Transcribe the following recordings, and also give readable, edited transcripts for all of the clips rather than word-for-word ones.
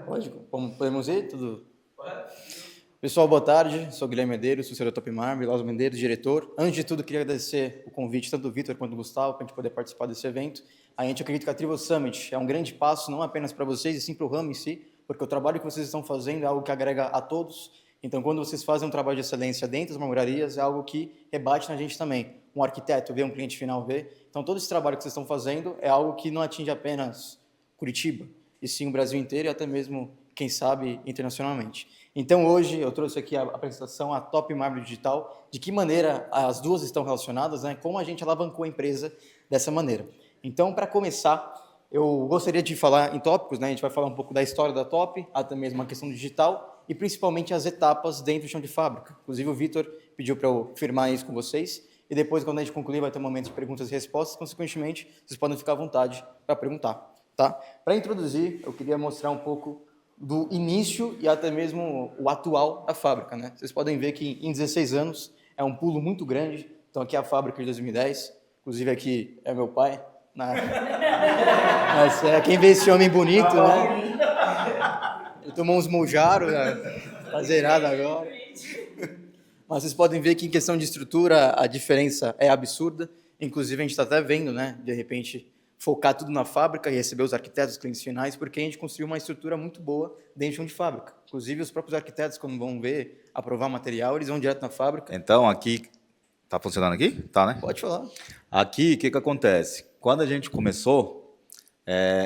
Lógico. Podemos ir? Tudo. Pessoal, boa tarde. Sou Guilherme Medeiros, sou da Top Marble, Lazo Medeiros, diretor. Antes de tudo, queria agradecer o convite tanto do Vitor quanto do Gustavo para a gente poder participar desse evento. A gente acredita que a Trivo Summit é um grande passo, não apenas para vocês, e sim para o ramo em si, porque o trabalho que vocês estão fazendo é algo que agrega a todos. Então, quando vocês fazem um trabalho de excelência dentro das marmorarias, é algo que rebate na gente também. Um arquiteto vê, um cliente final vê. Então, todo esse trabalho que vocês estão fazendo é algo que não atinge apenas Curitiba, e sim o Brasil inteiro e até mesmo, quem sabe, internacionalmente. Então, hoje, eu trouxe aqui a apresentação, a Top Marble Digital, de que maneira as duas estão relacionadas, né? Como a gente alavancou a empresa dessa maneira. Então, para começar, eu gostaria de falar em tópicos, né? A gente vai falar um pouco da história da Top, até mesmo a questão digital e principalmente as etapas dentro do chão de fábrica. Inclusive, o Vitor pediu para eu firmar isso com vocês e depois, quando a gente concluir, vai ter um momento de perguntas e respostas. Consequentemente, vocês podem ficar à vontade para perguntar. Tá? Para introduzir, eu queria mostrar um pouco do início e até mesmo o atual da fábrica, né? Vocês podem ver que em 16 anos é um pulo muito grande. Então aqui é a fábrica de 2010, inclusive aqui é meu pai. Mas quem vê esse homem bonito, né? Ele tomou uns Mounjaro, tá zerado agora. Mas vocês podem ver que em questão de estrutura a diferença é absurda. Inclusive a gente está até vendo, né? De repente focar tudo na fábrica e receber os arquitetos, os clientes finais, porque a gente construiu uma estrutura muito boa dentro de fábrica. Inclusive, os próprios arquitetos, quando vão ver, aprovar material, eles vão direto na fábrica. Então, aqui... Tá funcionando aqui? Tá, né? Pode falar. Aqui, o que acontece? Quando a gente começou,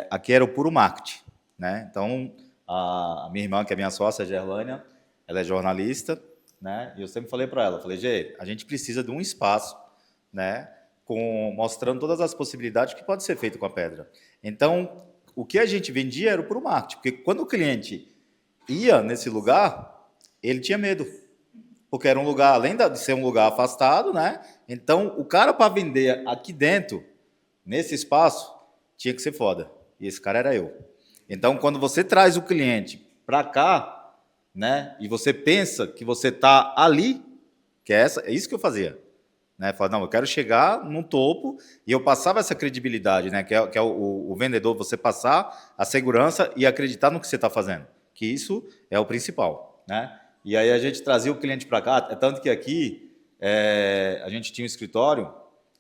aqui era o puro marketing, né? Então, a minha irmã, que é minha sócia, a Gerlânia, ela é jornalista, né? E eu sempre falei para ela, falei, Gê, a gente precisa de um espaço, né? Mostrando todas as possibilidades que pode ser feito com a pedra. Então, o que a gente vendia era o puro marketing, porque quando o cliente ia nesse lugar, ele tinha medo, porque era um lugar, além de ser um lugar afastado, né? Então, o cara para vender aqui dentro, nesse espaço, tinha que ser foda. E esse cara era eu. Então, quando você traz o cliente para cá, né? E você pensa que você está ali, que é isso que eu fazia. Né? Falar, não, eu quero chegar num topo e eu passava essa credibilidade, né? Que é o vendedor, você passar a segurança e acreditar no que você está fazendo. Que isso é o principal, né? E aí a gente trazia o cliente para cá, tanto que aqui a gente tinha um escritório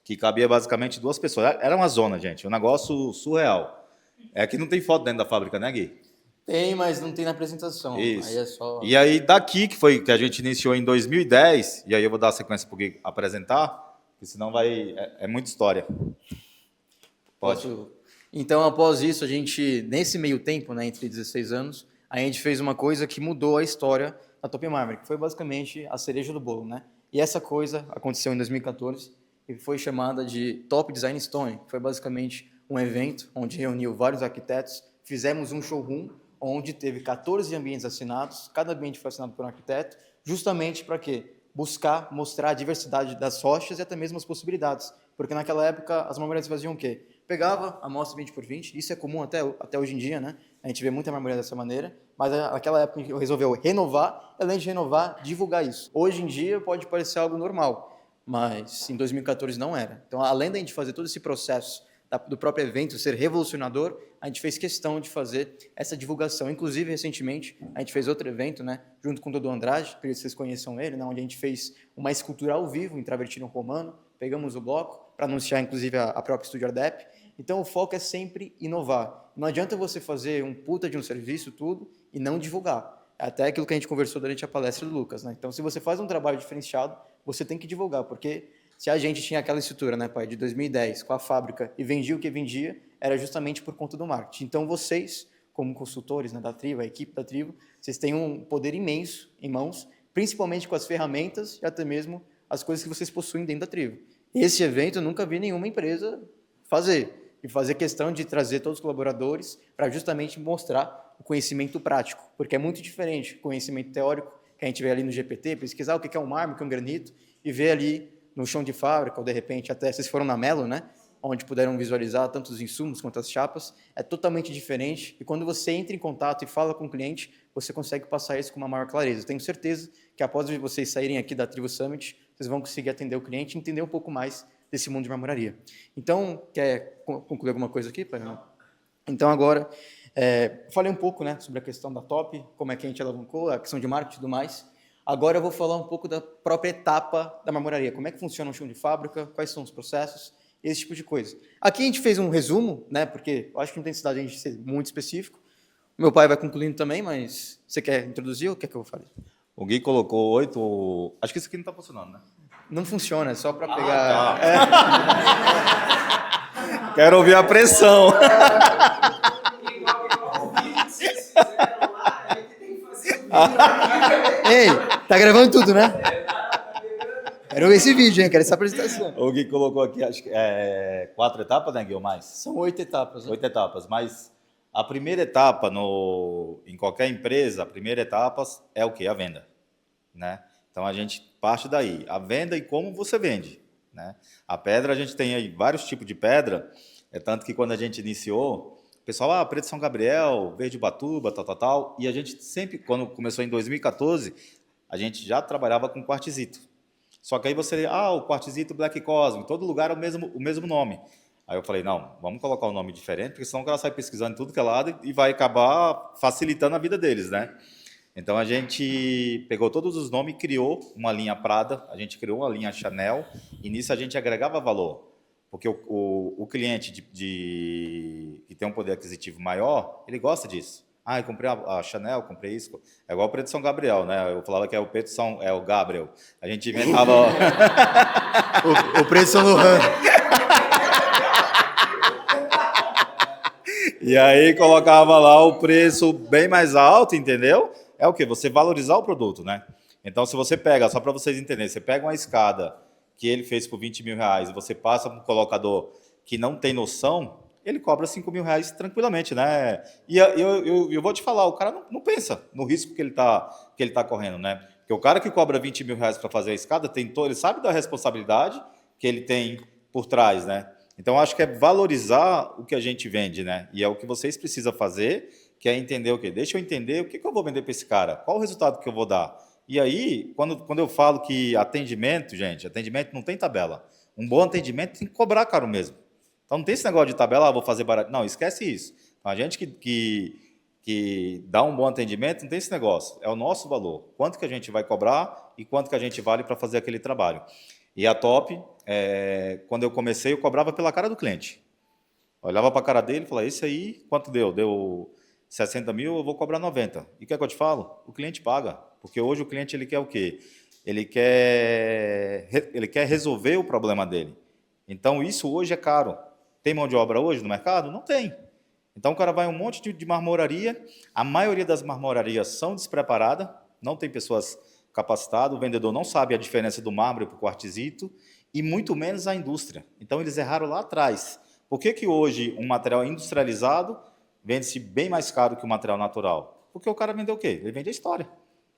que cabia basicamente 2 pessoas. Era uma zona, gente, um negócio surreal. Aqui não tem foto dentro da fábrica, né, Gui? Tem, mas não tem na apresentação. Isso. Aí é só... E aí daqui, que foi que a gente iniciou em 2010, e aí eu vou dar a sequência para o Gui apresentar, porque senão vai... É muita história. Pode. Então, após isso, a gente, nesse meio tempo, né, entre 16 anos, a gente fez uma coisa que mudou a história da Top Marble, que foi basicamente a cereja do bolo, né? E essa coisa aconteceu em 2014 e foi chamada de Top Design Stone, que foi basicamente um evento onde reuniu vários arquitetos, fizemos um showroom onde teve 14 ambientes assinados, cada ambiente foi assinado por um arquiteto, justamente para quê? Buscar mostrar a diversidade das rochas e até mesmo as possibilidades, porque naquela época as marmoreiras faziam o quê? Pegava a amostra 20 por 20, isso é comum até hoje em dia, né? A gente vê muita marmoraria dessa maneira, mas naquela época eu resolveu renovar, além de renovar, divulgar isso. Hoje em dia pode parecer algo normal, mas em 2014 não era. Então, além da gente fazer todo esse processo do próprio evento ser revolucionador, a gente fez questão de fazer essa divulgação. Inclusive, recentemente, a gente fez outro evento, né, junto com o Dodô Andrade, para que vocês conheçam ele, né, onde a gente fez uma escultura ao vivo em travertino romano, pegamos o bloco para anunciar, inclusive, a própria Estúdio Ardep. Então, o foco é sempre inovar. Não adianta você fazer um puta de um serviço, tudo, e não divulgar. É até aquilo que a gente conversou durante a palestra do Lucas, né? Então, se você faz um trabalho diferenciado, você tem que divulgar, porque se a gente tinha aquela estrutura, né, pai, de 2010, com a fábrica, e vendia o que vendia, era justamente por conta do marketing. Então, vocês, como consultores, né, da Trivo, a equipe da Trivo, vocês têm um poder imenso em mãos, principalmente com as ferramentas e até mesmo as coisas que vocês possuem dentro da Trivo. Esse evento eu nunca vi nenhuma empresa fazer, e fazer questão de trazer todos os colaboradores para justamente mostrar o conhecimento prático, porque é muito diferente o conhecimento teórico que a gente vê ali no GPT, pesquisar o que é um mármore, o que é um granito, e ver ali no chão de fábrica, ou de repente até vocês foram na Melo, né? Onde puderam visualizar tanto os insumos quanto as chapas, é totalmente diferente. E quando você entra em contato e fala com o cliente, você consegue passar isso com uma maior clareza. Eu tenho certeza que após vocês saírem aqui da Trivo Summit, vocês vão conseguir atender o cliente e entender um pouco mais desse mundo de marmoraria. Então, quer concluir alguma coisa aqui, pai? Então, agora, Falei um pouco, né, sobre a questão da Top, como é que a gente alavancou, a questão de marketing e tudo mais. Agora eu vou falar um pouco da própria etapa da marmoraria, como é que funciona o chão de fábrica, quais são os processos, esse tipo de coisa. Aqui a gente fez um resumo, né, porque eu acho que não tem necessidade de a gente ser muito específico. Meu pai vai concluindo também, mas você quer introduzir ou quer que eu fale? O Gui colocou 8. Acho que isso aqui não está funcionando, né? Não funciona, é só para pegar... Tá. Quero ouvir a pressão. Ei, tá gravando tudo, né? Quero ver esse vídeo, hein? Quero essa apresentação. O Gui colocou aqui, acho que 4 etapas, né, Gui, ou mais? São 8 etapas. Né? 8 etapas, mas a primeira etapa em qualquer empresa, a primeira etapa é o quê? A venda, né? Então a gente parte daí, a venda e como você vende, né? A pedra, a gente tem aí vários tipos de pedra, tanto que quando a gente iniciou, o pessoal, Preto São Gabriel, Verde Ubatuba, tal, e a gente sempre, quando começou em 2014, a gente já trabalhava com quartzito. Só que aí você, o quartzito Black Cosmo, em todo lugar é o mesmo nome. Aí eu falei, não, vamos colocar um nome diferente, porque senão o cara sai pesquisando em tudo que é lado e vai acabar facilitando a vida deles, né? Então a gente pegou todos os nomes e criou uma linha Prada, a gente criou uma linha Chanel, e nisso a gente agregava valor. Porque o cliente que tem um poder aquisitivo maior, ele gosta disso. Eu comprei a Chanel, comprei isso. É igual o Preto São Gabriel, né? Eu falava que é o Gabriel. A gente inventava... o Preto São Laurent. E aí colocava lá o preço bem mais alto, entendeu? É o quê? Você valorizar o produto, né? Então, se você pega, só para vocês entenderem, você pega uma escada que ele fez por 20 mil reais e você passa para um colocador que não tem noção, ele cobra 5 mil reais tranquilamente, né? E eu vou te falar, o cara não pensa no risco que ele tá correndo, né? Porque o cara que cobra 20 mil reais para fazer a escada, ele sabe da responsabilidade que ele tem por trás, né? Então, acho que é valorizar o que a gente vende, né? E é o que vocês precisam fazer, que é entender o quê? Deixa eu entender o que eu vou vender para esse cara, qual o resultado que eu vou dar. E aí, quando eu falo que atendimento, gente, atendimento não tem tabela. Um bom atendimento tem que cobrar caro mesmo. Então, não tem esse negócio de tabela, vou fazer barato. Não, esquece isso. Então, a gente que dá um bom atendimento, não tem esse negócio. É o nosso valor. Quanto que a gente vai cobrar e quanto que a gente vale para fazer aquele trabalho. E a Top, quando eu comecei, eu cobrava pela cara do cliente. Olhava para a cara dele e falava, esse aí, quanto deu? Deu 60 mil, eu vou cobrar 90. E quer que eu te falo? O cliente paga. Porque hoje o cliente ele quer o quê? Ele quer resolver o problema dele. Então, isso hoje é caro. Tem mão de obra hoje no mercado? Não tem. Então, o cara vai um monte de marmoraria. A maioria das marmorarias são despreparadas. Não tem pessoas capacitadas. O vendedor não sabe a diferença do mármore para o quartzito. E muito menos a indústria. Então, eles erraram lá atrás. Por que hoje um material industrializado vende-se bem mais caro que o material natural? Porque o cara vendeu o quê? Ele vende a história.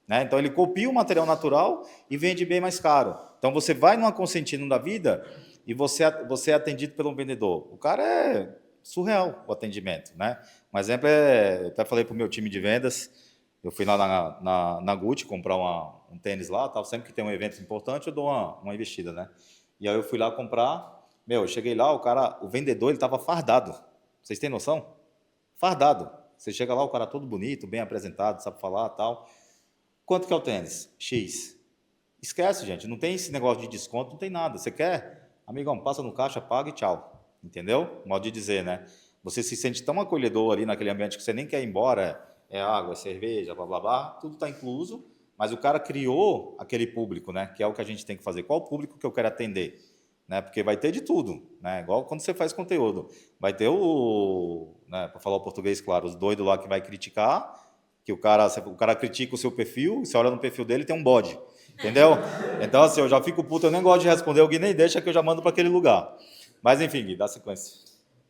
Né? Então, ele copia o material natural e vende bem mais caro. Então, você vai numa Consentino da vida e você é atendido pelo vendedor. O cara é surreal, o atendimento. Né? Um exemplo eu até falei para o meu time de vendas, eu fui lá na Gucci comprar um tênis lá, tal. Sempre que tem um evento importante, eu dou uma investida. Né? E aí eu fui lá comprar, eu cheguei lá, o vendedor, ele estava fardado. Vocês têm noção? Fardado. Você chega lá, o cara todo bonito, bem apresentado, sabe falar, tal. Quanto que é o tênis? X. Esquece, gente, não tem esse negócio de desconto, não tem nada. Você quer? Amigão, passa no caixa, paga e tchau. Entendeu? Modo de dizer, né? Você se sente tão acolhedor ali naquele ambiente que você nem quer ir embora, é água, é cerveja, blá, blá, blá, tudo está incluso, mas o cara criou aquele público, né? Que é o que a gente tem que fazer. Qual o público que eu quero atender? Né? Porque vai ter de tudo, né? Igual quando você faz conteúdo. Vai ter né, para falar o português, claro, os doidos lá que vai criticar, que o cara critica o seu perfil, você olha no perfil dele tem um bode, entendeu? Então, assim, eu já fico puto, eu nem gosto de responder, alguém nem deixa que eu já mando para aquele lugar. Mas, enfim, Gui, dá sequência.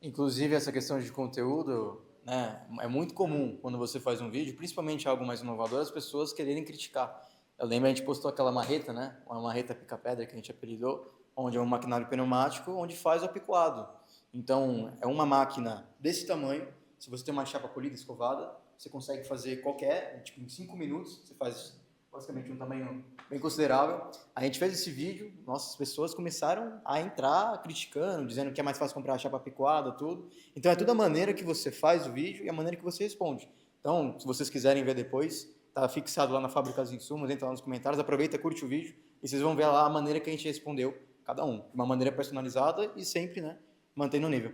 Inclusive, essa questão de conteúdo, né, é muito comum quando você faz um vídeo, principalmente algo mais inovador, as pessoas quererem criticar. Eu lembro, a gente postou aquela marreta, né, uma marreta pica-pedra que a gente apelidou, onde é um maquinário pneumático, onde faz o apiculado. Então, é uma máquina desse tamanho, se você tem uma chapa polida escovada, você consegue fazer qualquer, tipo, em 5 minutos, você faz basicamente um tamanho bem considerável. A gente fez esse vídeo, nossas pessoas começaram a entrar criticando, dizendo que é mais fácil comprar a chapa picoada, tudo. Então é tudo a maneira que você faz o vídeo e a maneira que você responde. Então, se vocês quiserem ver depois, tá fixado lá na Fábrica dos Insumos, entra lá nos comentários, aproveita, curte o vídeo e vocês vão ver lá a maneira que a gente respondeu cada um. De uma maneira personalizada e sempre, né, mantendo o nível.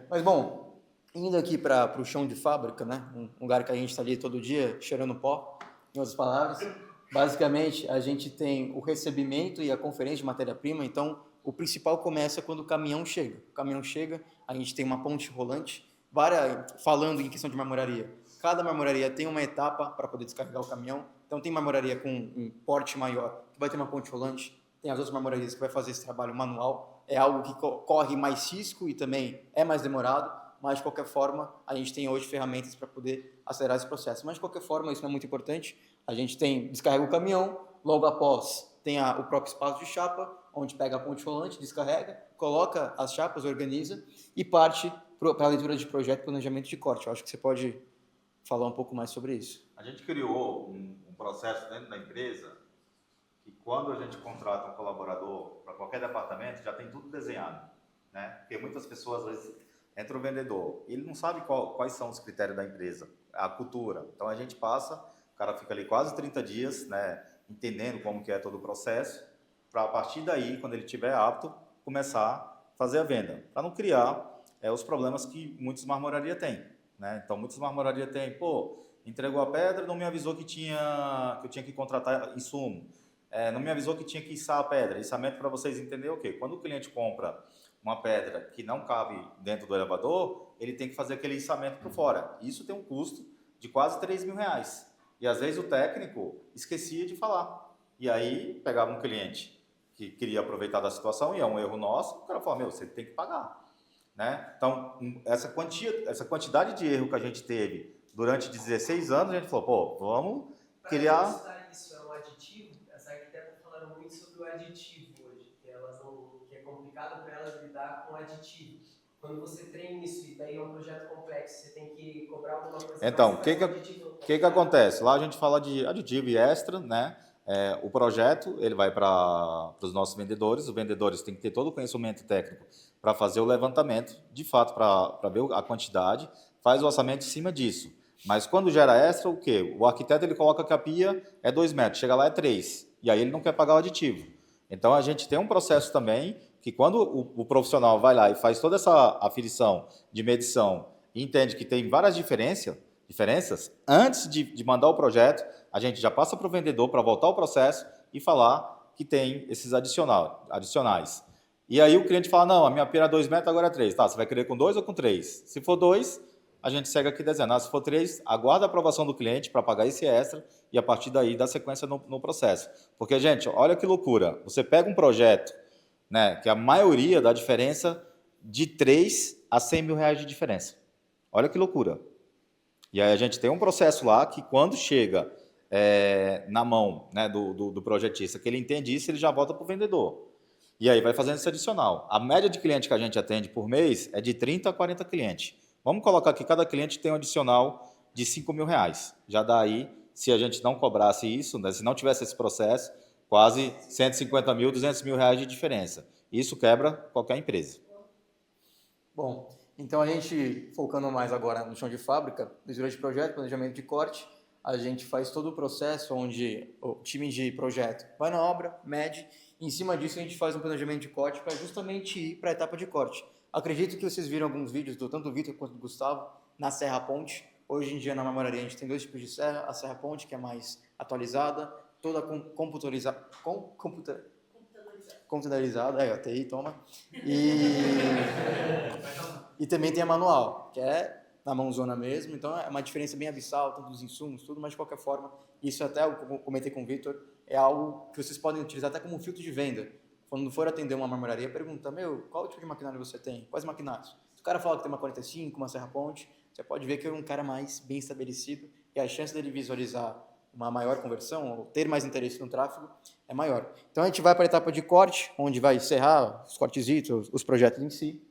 Mas, bom, indo aqui para o chão de fábrica, né? Um lugar que a gente está ali todo dia cheirando pó, em outras palavras. Basicamente, a gente tem o recebimento e a conferência de matéria-prima. Então, o principal começa quando o caminhão chega. O caminhão chega, a gente tem uma ponte rolante, falando em questão de marmoraria. Cada marmoraria tem uma etapa para poder descarregar o caminhão. Então, tem marmoraria com um porte maior, que vai ter uma ponte rolante. Tem as outras marmorarias que vai fazer esse trabalho manual. É algo que corre mais risco e também é mais demorado, mas de qualquer forma a gente tem hoje ferramentas para poder acelerar esse processo. Mas de qualquer forma isso não é muito importante. A gente descarrega o caminhão, logo após tem o próprio espaço de chapa, onde pega a ponte rolante, descarrega, coloca as chapas, organiza e parte para a leitura de projeto e planejamento de corte. Eu acho que você pode falar um pouco mais sobre isso. A gente criou um processo dentro da empresa que quando a gente contrata um colaborador para qualquer departamento, já tem tudo desenhado, né? Porque muitas pessoas, às vezes, entra o vendedor, ele não sabe quais são os critérios da empresa, a cultura. Então, a gente passa, o cara fica ali quase 30 dias, né, entendendo como que é todo o processo, para a partir daí, quando ele estiver apto, começar a fazer a venda, para não criar os problemas que muitas marmorarias têm, né? Então, muitas marmorarias têm, pô, entregou a pedra, não me avisou que eu tinha que contratar insumo. Não me avisou que tinha que içar a pedra. Içamento, para vocês entenderem o quê? Quando o cliente compra uma pedra que não cabe dentro do elevador, ele tem que fazer aquele içamento por fora. Isso tem um custo de quase R$3.000. E às vezes o técnico esquecia de falar. E aí pegava um cliente que queria aproveitar da situação, e é um erro nosso, o cara fala, você tem que pagar, né? Então, essa quantidade de erro que a gente teve durante 16 anos, a gente falou, pô, vamos criar... Isso é um aditivo. As arquitetas falaram muito sobre o aditivo hoje, que é complicado para elas lidar com aditivo. Quando você treina isso e daí é um projeto complexo, você tem que cobrar alguma coisa. Então, o que acontece? Lá a gente fala de aditivo e extra, né? O projeto ele vai para os nossos vendedores. Os vendedores têm que ter todo o conhecimento técnico para fazer o levantamento, de fato, para ver a quantidade, faz o orçamento em cima disso. Mas quando gera extra, o quê? O arquiteto ele coloca que a pia é 2 metros, chega lá é 3, e aí ele não quer pagar o aditivo. Então a gente tem um processo também que quando o profissional vai lá e faz toda essa aferição de medição e entende que tem várias diferenças, antes de mandar o projeto, a gente já passa para o vendedor para voltar ao processo e falar que tem esses adicionais. E aí o cliente fala, não, a minha pia era 2 metros, agora é 3. Tá, você vai querer com 2 ou com 3? Se for 2, a gente segue aqui desenhando. Se for 3, aguarda a aprovação do cliente para pagar esse extra e a partir daí dá sequência no processo. Porque, gente, olha que loucura. Você pega um projeto, né, que a maioria dá diferença de 3 a 100 mil reais de diferença. Olha que loucura. E aí a gente tem um processo lá que quando chega na mão, né, do projetista, que ele entende isso, ele já volta para o vendedor. E aí vai fazendo esse adicional. A média de cliente que a gente atende por mês é de 30 a 40 clientes. Vamos colocar que cada cliente tem um adicional de 5 mil reais. Já dá aí, se a gente não cobrasse isso, né, se não tivesse esse processo, quase 150 mil, 200 mil reais de diferença. Isso quebra qualquer empresa. Bom, então a gente, focando mais agora no chão de fábrica, leitura de projeto, planejamento de corte, a gente faz todo o processo onde o time de projeto vai na obra, mede, e em cima disso a gente faz um planejamento de corte para justamente ir para a etapa de corte. Acredito que vocês viram alguns vídeos do tanto do Vitor quanto do Gustavo na Serra Ponte. Hoje em dia na marmoraria a gente tem 2 tipos de serra, a Serra Ponte que é mais atualizada, toda computadorizada, a TI, toma, e também tem a manual, que é na mãozona mesmo, então é uma diferença bem abissal, tanto dos insumos, tudo, mas de qualquer forma, isso até eu comentei com o Vitor, é algo que vocês podem utilizar até como um filtro de venda. Quando for atender uma marmoraria, pergunta, qual tipo de maquinário você tem? Quais maquinários? Se o cara fala que tem uma 45, uma Serra Ponte, você pode ver que é um cara mais bem estabelecido e a chance dele visualizar uma maior conversão ou ter mais interesse no tráfego é maior. Então a gente vai para a etapa de corte, onde vai encerrar os cortezitos, os projetos em si.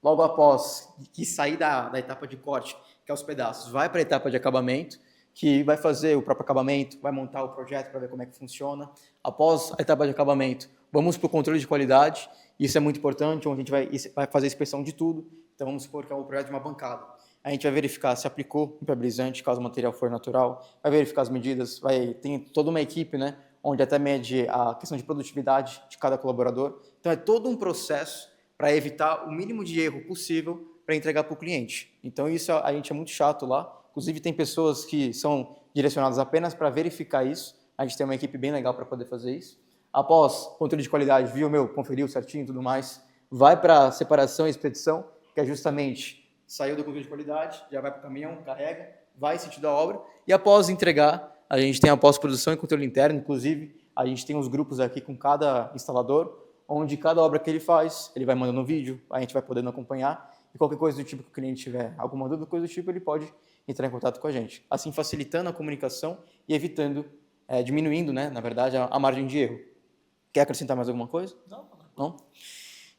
Logo após que sair da etapa de corte, que é os pedaços, vai para a etapa de acabamento, que vai fazer o próprio acabamento, vai montar o projeto para ver como é que funciona. Após a etapa de acabamento, vamos para o controle de qualidade. Isso é muito importante, onde a gente vai fazer a inspeção de tudo. Então, vamos supor que é um projeto de uma bancada. A gente vai verificar se aplicou impermeabilizante, caso o material for natural, vai verificar as medidas, tem toda uma equipe, né, onde até mede a questão de produtividade de cada colaborador. Então, é todo um processo para evitar o mínimo de erro possível para entregar para o cliente. Então, isso a gente é muito chato lá. Inclusive, tem pessoas que são direcionadas apenas para verificar isso. A gente tem uma equipe bem legal para poder fazer isso. Após controle de qualidade, conferiu certinho e tudo mais, vai para a separação e expedição, que é justamente saiu do controle de qualidade, já vai para o caminhão, carrega, vai sentido da obra. E após entregar, a gente tem a pós-produção e controle interno. Inclusive, a gente tem uns grupos aqui com cada instalador, onde cada obra que ele faz, ele vai mandando um vídeo, a gente vai podendo acompanhar, e qualquer coisa do tipo que o cliente tiver alguma dúvida, coisa do tipo, ele pode entrar em contato com a gente. Assim, facilitando a comunicação e evitando, diminuindo, né, na verdade, a margem de erro. Quer acrescentar mais alguma coisa? Não?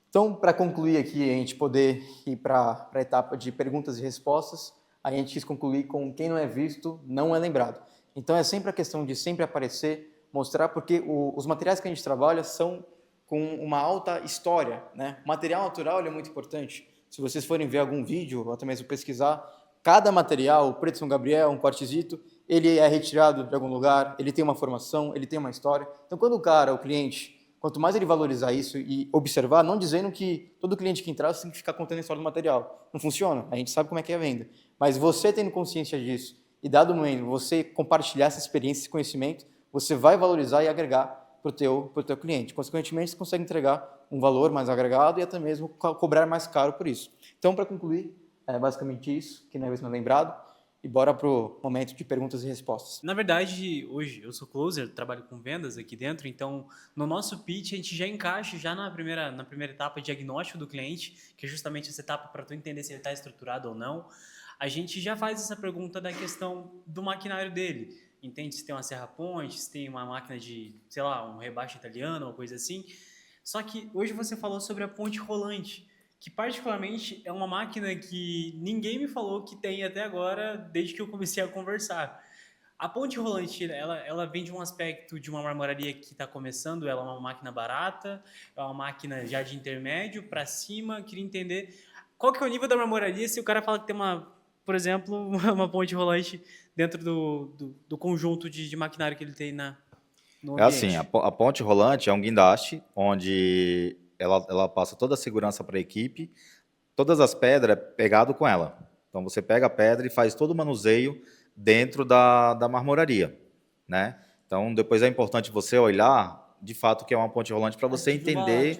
Então, para concluir aqui, a gente poder ir para a etapa de perguntas e respostas, a gente quis concluir com quem não é visto, não é lembrado. Então, é sempre a questão de sempre aparecer, mostrar, porque os materiais que a gente trabalha são com uma alta história, né? O material natural ele é muito importante. Se vocês forem ver algum vídeo, ou até mesmo pesquisar, cada material, o preto São Gabriel, um quartzito, ele é retirado de algum lugar, ele tem uma formação, ele tem uma história. Então, quando o cliente, quanto mais ele valorizar isso e observar, não dizendo que todo cliente que entrar tem que ficar contando a história do material. Não funciona, a gente sabe como é que é a venda. Mas você tendo consciência disso e dado o momento, você compartilhar essa experiência, esse conhecimento, você vai valorizar e agregar para o teu cliente. Consequentemente, você consegue entregar um valor mais agregado e até mesmo cobrar mais caro por isso. Então, para concluir, é basicamente isso, que não é lembrado, e bora para o momento de perguntas e respostas. Na verdade, hoje eu sou closer, trabalho com vendas aqui dentro, então no nosso pitch a gente já encaixa já na primeira etapa de diagnóstico do cliente, que é justamente essa etapa para tu entender se ele está estruturado ou não. A gente já faz essa pergunta da questão do maquinário dele. Entende se tem uma serra-ponte, se tem uma máquina de, sei lá, um rebaixo italiano ou coisa assim. Só que hoje você falou sobre a ponte rolante, que particularmente é uma máquina que ninguém me falou que tem até agora, desde que eu comecei a conversar. A ponte rolante, ela vem de um aspecto de uma marmoraria que está começando, ela é uma máquina barata, é uma máquina já de intermédio para cima. Queria entender qual que é o nível da marmoraria se o cara fala que tem por exemplo, uma ponte rolante dentro do conjunto de maquinário que ele tem no ambiente. É assim, a ponte rolante é um guindaste onde ela passa toda a segurança para a equipe, todas as pedras pegado com ela. Então você pega a pedra e faz todo o manuseio dentro da marmoraria, né? Então depois é importante você olhar de fato que é uma ponte rolante para você entender.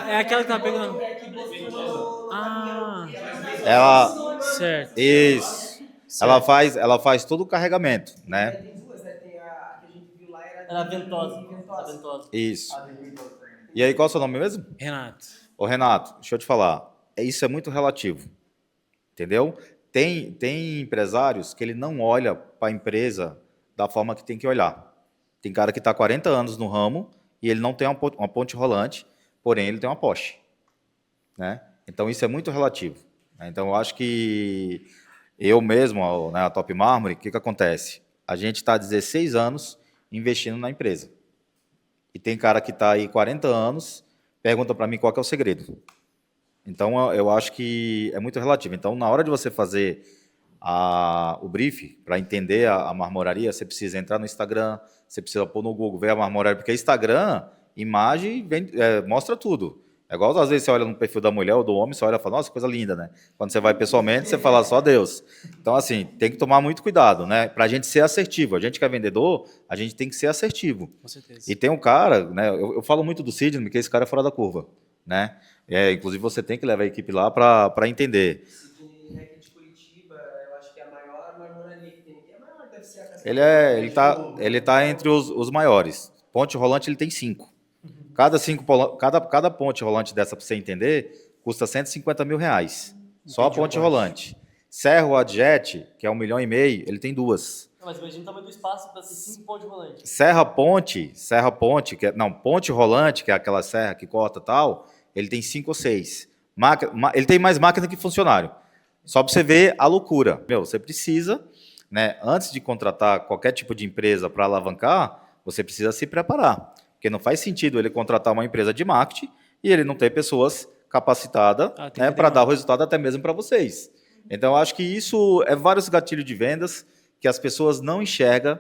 É aquela que tá pegando. Certo. Isso. Certo. Ela faz todo o carregamento, né? Tem duas, né? Tem a que a gente viu lá, Era ventosa. Isso. E aí, qual é o seu nome mesmo? Renato. Ô, Renato, deixa eu te falar. Isso é muito relativo, entendeu? Tem empresários que ele não olha para a empresa da forma que tem que olhar. Tem cara que está há 40 anos no ramo e ele não tem uma ponte rolante, porém ele tem uma Porsche, né? Então, isso é muito relativo. Então, eu acho que eu mesmo, né, a Top Mármore, o que acontece? A gente está há 16 anos investindo na empresa. E tem cara que está aí 40 anos, pergunta para mim qual que é o segredo. Então, eu acho que é muito relativo. Então, na hora de você fazer o brief, para entender a marmoraria, você precisa entrar no Instagram, você precisa pôr no Google, ver a marmoraria, porque Instagram, imagem, mostra tudo. É igual às vezes você olha no perfil da mulher ou do homem, você olha e fala, nossa, coisa linda, né? Quando você vai pessoalmente, você fala só Deus. Então, assim, tem que tomar muito cuidado, né? Para a gente ser assertivo. A gente que é vendedor, a gente tem que ser assertivo. Com certeza. E tem um cara, né? Eu falo muito do Sidney, porque esse cara é fora da curva, né? Inclusive, você tem que levar a equipe lá para entender. Sidney aqui de Curitiba, eu acho que é a maior marmoraria que tem aqui. A maior deve ser a Cascavel. Ele tá entre os maiores. Ponte rolante, ele tem 5. Cada ponte rolante dessa, para você entender, custa R$150 mil. Só a ponte rolante. Serra Adjet, que é 1,5 milhão, ele tem 2. Mas imagina o tamanho do espaço para ter 5 pontes rolantes. Ponte rolante, que é aquela serra que corta tal, ele tem 5 ou 6. Ele tem mais máquina que funcionário. Só para você ver a loucura. Você precisa, né, antes de contratar qualquer tipo de empresa para alavancar, você precisa se preparar. Porque não faz sentido ele contratar uma empresa de marketing e ele não ter pessoas capacitadas, né, para dar o resultado até mesmo para vocês. Então, eu acho que isso é vários gatilhos de vendas que as pessoas não enxergam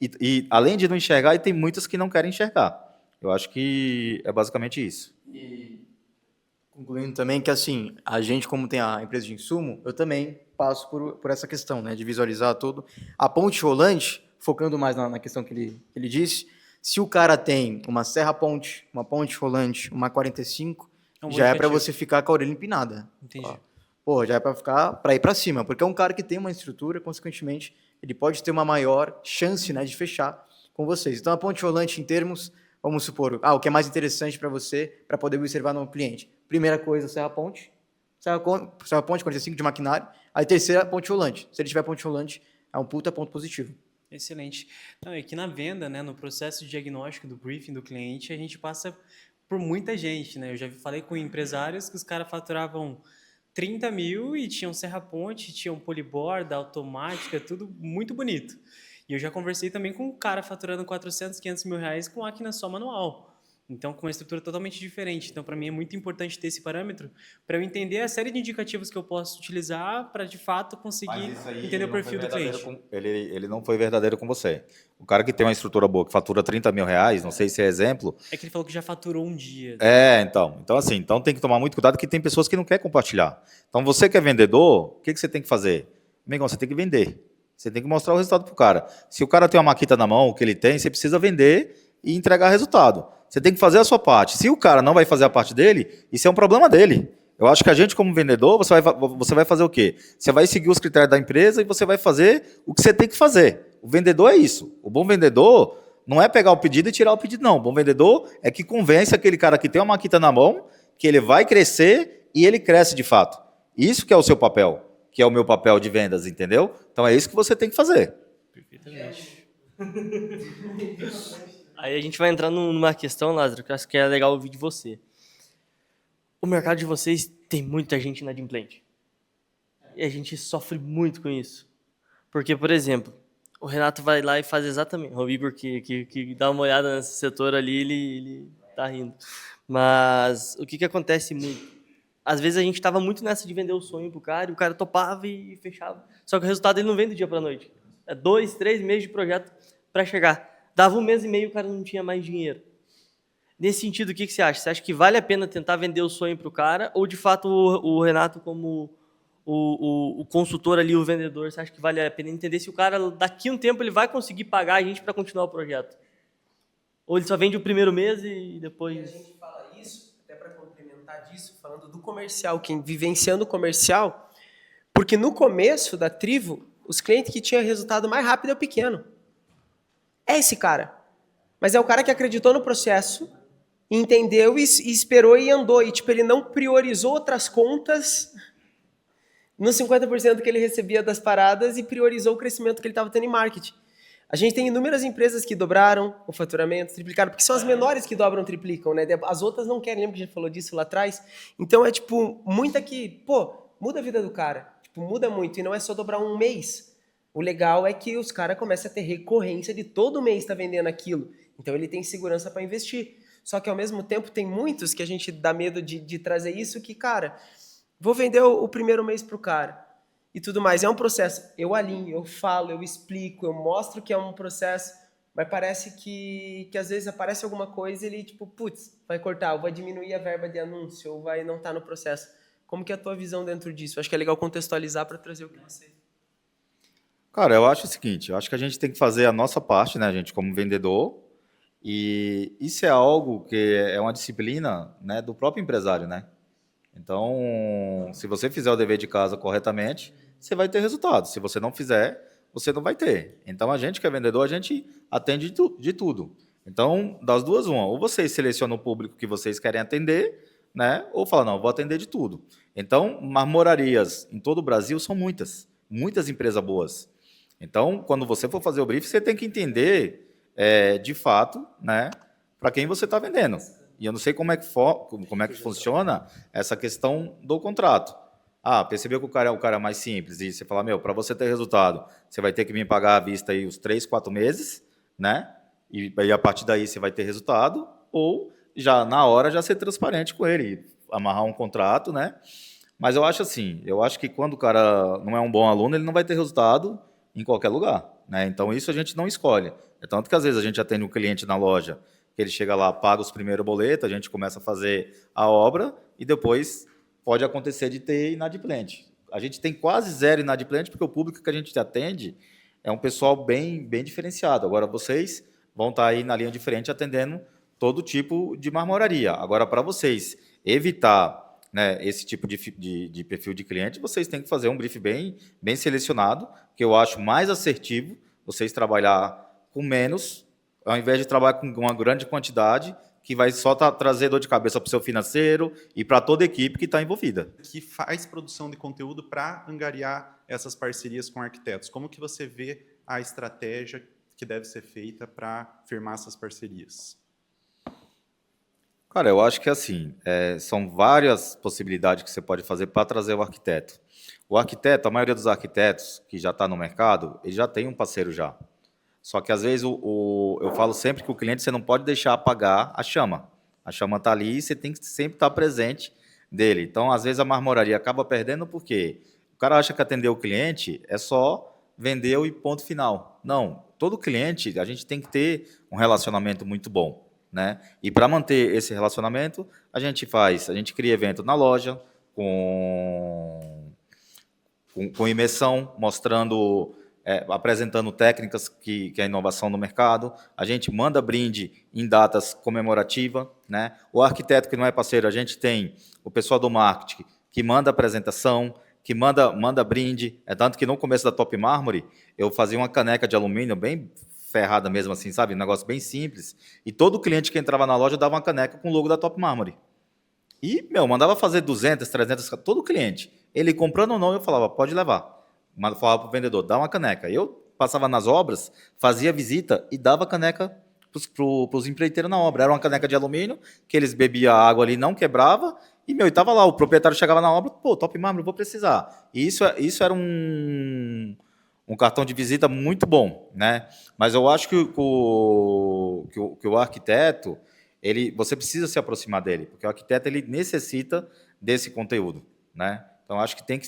e além de não enxergar, tem muitas que não querem enxergar. Eu acho que é basicamente isso. E concluindo também que, assim, a gente, como tem a empresa de insumo, eu também passo por essa questão, né, de visualizar tudo. A ponte rolante, focando mais na questão que ele disse, se o cara tem uma serra-ponte, uma ponte rolante, uma 45, já é para você ficar com a orelha empinada. Entendi. Pô, já é para ir para cima, porque é um cara que tem uma estrutura, consequentemente, ele pode ter uma maior chance, né, de fechar com vocês. Então, a ponte rolante, em termos, vamos supor, o que é mais interessante para você, para poder observar no cliente. Primeira coisa, serra-ponte 45 de maquinário. Aí, terceira, ponte rolante. Se ele tiver ponte rolante, é um puta ponto positivo. Excelente. Não, é que na venda, né, no processo de diagnóstico do briefing do cliente, a gente passa por muita gente, né? Eu já falei com empresários que os caras faturavam 30 mil e tinham serra-ponte, tinham poliborda, automática, tudo muito bonito. E eu já conversei também com um cara faturando 400, 500 mil reais com máquina só manual. Então, com uma estrutura totalmente diferente. Então, para mim, é muito importante ter esse parâmetro para eu entender a série de indicativos que eu posso utilizar para, de fato, conseguir entender o perfil do cliente. Ele não foi verdadeiro com você. O cara que tem uma estrutura boa, que fatura 30 mil reais, não sei se é exemplo. É que ele falou que já faturou um dia. Então tem que tomar muito cuidado, que tem pessoas que não querem compartilhar. Então, você que é vendedor, o que você tem que fazer? Amigão, você tem que vender. Você tem que mostrar o resultado para o cara. Se o cara tem uma maquita na mão, o que ele tem, você precisa vender e entregar resultado. Você tem que fazer a sua parte. Se o cara não vai fazer a parte dele, isso é um problema dele. Eu acho que a gente, como vendedor, você vai fazer o quê? Você vai seguir os critérios da empresa e você vai fazer o que você tem que fazer. O vendedor é isso. O bom vendedor não é pegar o pedido e tirar o pedido, não. O bom vendedor é que convence aquele cara que tem uma maquita na mão, que ele vai crescer e ele cresce de fato. Isso que é o seu papel, que é o meu papel de vendas, entendeu? Então é isso que você tem que fazer. Perfeitamente. Aí a gente vai entrar numa questão, Lázaro, que eu acho que é legal ouvir de você. O mercado de vocês tem muita gente inadimplente. E a gente sofre muito com isso. Porque, por exemplo, o Renato vai lá e faz exatamente... O Igor, que dá uma olhada nesse setor ali, ele tá rindo. Mas o que acontece muito? Às vezes a gente estava muito nessa de vender o sonho pro cara, e o cara topava e fechava. Só que o resultado ele não vem do dia para a noite. É 2, 3 meses de projeto para chegar. Dava 1 mês e meio, o cara não tinha mais dinheiro. Nesse sentido, o que você acha? Você acha que vale a pena tentar vender o sonho para o cara? Ou, de fato, o Renato, como o consultor ali, o vendedor, você acha que vale a pena entender se o cara, daqui a um tempo, ele vai conseguir pagar a gente para continuar o projeto? Ou ele só vende o primeiro mês e depois... E a gente fala isso, até para complementar disso, falando do comercial, quem vivenciando o comercial, porque no começo da Trivo, os clientes que tinham resultado mais rápido é o pequeno. É esse cara. Mas é o cara que acreditou no processo, entendeu e esperou e andou. E tipo, ele não priorizou outras contas nos 50% que ele recebia das paradas e priorizou o crescimento que ele estava tendo em marketing. A gente tem inúmeras empresas que dobraram o faturamento, triplicaram, porque são as menores que dobram, triplicam, né? As outras não querem, lembra que a gente falou disso lá atrás? Então é tipo, muita que, muda a vida do cara. Tipo, muda muito. E não é só dobrar um mês. O legal é que os caras começam a ter recorrência de todo mês estar vendendo aquilo. Então ele tem segurança para investir. Só que ao mesmo tempo tem muitos que a gente dá medo de trazer isso que, cara, vou vender o primeiro mês pro cara e tudo mais. É um processo. Eu alinho, eu falo, eu explico, eu mostro que é um processo, mas parece que às vezes aparece alguma coisa e ele, tipo, vai cortar, ou vai diminuir a verba de anúncio, ou vai não estar no processo. Como que é a tua visão dentro disso? Acho que é legal contextualizar para trazer o que você... Cara, eu acho o seguinte, eu acho que a gente tem que fazer a nossa parte, né, a gente como vendedor, e isso é algo que é uma disciplina, né, do próprio empresário, né? Então, se você fizer o dever de casa corretamente, você vai ter resultado. Se você não fizer, você não vai ter. Então, a gente que é vendedor, a gente atende de tudo. Então, das duas, uma. Ou vocês selecionam o público que vocês querem atender, né? Ou falam, não, vou atender de tudo. Então, marmorarias em todo o Brasil são muitas. Muitas empresas boas. Então, quando você for fazer o brief, você tem que entender, de fato, né, para quem você está vendendo. E eu não sei como é que funciona essa questão do contrato. Ah, percebeu que o cara é mais simples e você fala, meu, para você ter resultado, você vai ter que me pagar à vista aí os 3, 4 meses, né? E aí a partir daí você vai ter resultado, ou já na hora já ser transparente com ele, amarrar um contrato, né? Mas eu acho assim, eu acho que quando o cara não é um bom aluno, ele não vai ter resultado em qualquer lugar, né? Então isso a gente não escolhe. É tanto que às vezes a gente atende um cliente na loja, que ele chega lá, paga os primeiros boletos, a gente começa a fazer a obra e depois pode acontecer de ter inadimplente. A gente tem quase zero inadimplente porque o público que a gente atende é um pessoal bem diferenciado. Agora vocês vão estar aí na linha de frente atendendo todo tipo de marmoraria. Agora, para vocês evitar, né, esse tipo de perfil de cliente, vocês têm que fazer um brief bem selecionado, que eu acho mais assertivo vocês trabalhar com menos, ao invés de trabalhar com uma grande quantidade, que vai só trazer dor de cabeça para o seu financeiro e para toda a equipe que está envolvida. Que faz produção de conteúdo para angariar essas parcerias com arquitetos. Como que você vê a estratégia que deve ser feita para firmar essas parcerias? Cara, eu acho que assim, são várias possibilidades que você pode fazer para trazer o arquiteto. O arquiteto, a maioria dos arquitetos que já está no mercado, ele já tem um parceiro já. Só que às vezes eu falo sempre que o cliente você não pode deixar apagar a chama. A chama está ali e você tem que sempre estar presente dele. Então, às vezes a marmoraria acaba perdendo porque o cara acha que atender o cliente é só vender e ponto final. Não, todo cliente a gente tem que ter um relacionamento muito bom, né? E para manter esse relacionamento, a gente cria evento na loja com imersão, mostrando, apresentando técnicas que é inovação no mercado. A gente manda brinde em datas comemorativas, né? O arquiteto que não é parceiro, a gente tem o pessoal do marketing que manda apresentação, que manda brinde. É tanto que no começo da Top Mármore, eu fazia uma caneca de alumínio bem ferrada mesmo assim, sabe? Um negócio bem simples. E todo cliente que entrava na loja dava uma caneca com o logo da Top Mármore. E, mandava fazer 200, 300, todo cliente. Ele comprando ou não, eu falava, pode levar. Mas falava para o vendedor, dá uma caneca. Eu passava nas obras, fazia visita e dava caneca para os empreiteiros na obra. Era uma caneca de alumínio, que eles bebiam água ali, não quebrava. E, estava lá, o proprietário chegava na obra, pô, Top Mármore, vou precisar. E isso era um cartão de visita muito bom, né? Mas eu acho que o arquiteto, você precisa se aproximar dele, porque o arquiteto ele necessita desse conteúdo, né? Então, acho que tem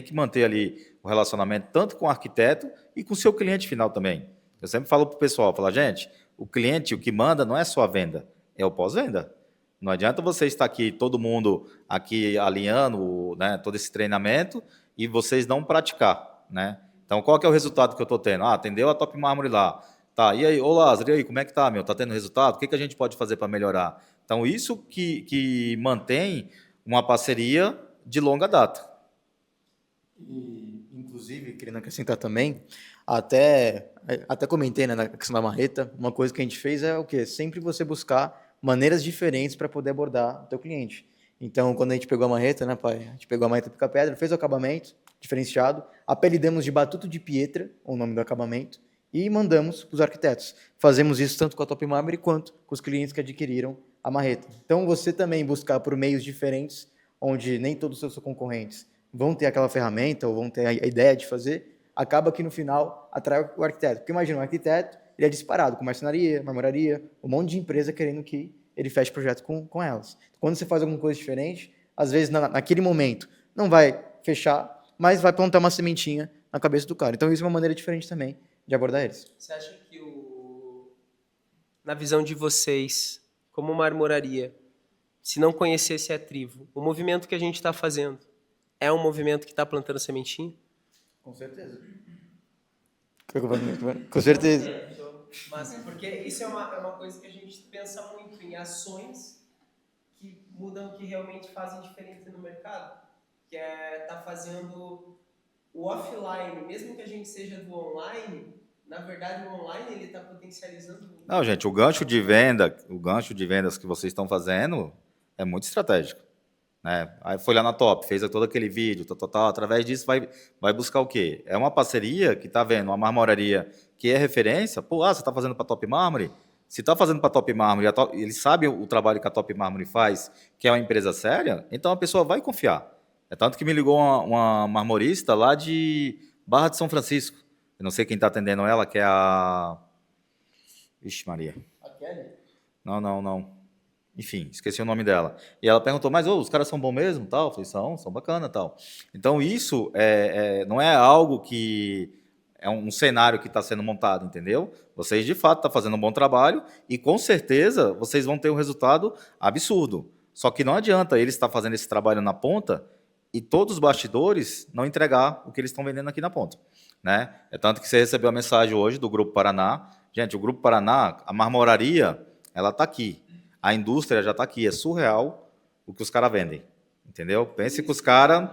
que manter ali o relacionamento tanto com o arquiteto e com o seu cliente final também. Eu sempre falo para o pessoal, gente, o cliente, o que manda não é só a venda, é o pós-venda. Não adianta você estar aqui, todo mundo aqui alinhando, né, todo esse treinamento e vocês não praticar, né? Então, qual que é o resultado que eu estou tendo? Atendeu a Top Mármore lá. Tá, e aí, ô Lázaro, e aí, como é que tá, Tá tendo resultado? O que a gente pode fazer para melhorar? Então, isso que mantém uma parceria de longa data. E, inclusive, querendo acrescentar também, até comentei, né, na questão da marreta, uma coisa que a gente fez é o quê? Sempre você buscar maneiras diferentes para poder abordar o teu cliente. Então, quando a gente pegou a marreta, né, pai? A gente pegou a marreta pica-pedra, fez o acabamento diferenciado, apelidamos de Batuto de Pietra, o nome do acabamento, e mandamos para os arquitetos. Fazemos isso tanto com a Top Mármore quanto com os clientes que adquiriram a marreta. Então, você também buscar por meios diferentes, onde nem todos os seus concorrentes vão ter aquela ferramenta ou vão ter a ideia de fazer, acaba que no final atrai o arquiteto. Porque imagina, um arquiteto, ele é disparado com marcenaria, marmoraria, um monte de empresa querendo que ele feche projeto com elas. Quando você faz alguma coisa diferente, às vezes naquele momento não vai fechar, mas vai plantar uma sementinha na cabeça do cara. Então isso é uma maneira diferente também de abordar eles. Você acha que na visão de vocês, como marmoraria, se não conhecesse a Trivo, o movimento que a gente está fazendo é um movimento que está plantando sementinha? Com certeza. Com certeza. Mas porque isso é uma coisa que a gente pensa muito em ações que mudam, que realmente fazem diferença no mercado, que é tá fazendo o offline, mesmo que a gente seja do online, na verdade o online ele está potencializando. Não, gente, o gancho de vendas que vocês estão fazendo é muito estratégico, né? Aí foi lá na Top, fez todo aquele vídeo, através disso vai buscar o quê? É uma parceria que está vendo uma marmoraria que é referência, pô, você está fazendo para Top Mármore? Se está fazendo para a Top Mármore, ele sabe o trabalho que a Top Mármore faz, que é uma empresa séria, então a pessoa vai confiar. É tanto que me ligou uma marmorista lá de Barra de São Francisco. Eu não sei quem está atendendo ela, que é a... Ixi, Maria. A Kelly? Não. Enfim, esqueci o nome dela. E ela perguntou, mas os caras são bons mesmo? Tal. Eu falei, são bacana tal. Então, isso não é algo que... É um cenário que está sendo montado, entendeu? Vocês, de fato, estão fazendo um bom trabalho e, com certeza, vocês vão ter um resultado absurdo. Só que não adianta eles estar fazendo esse trabalho na ponta e todos os bastidores não entregar o que eles estão vendendo aqui na ponta, né? É tanto que você recebeu a mensagem hoje do Grupo Paraná. Gente, o Grupo Paraná, a marmoraria, ela está aqui. A indústria já está aqui. É surreal o que os caras vendem, entendeu? Pense que os caras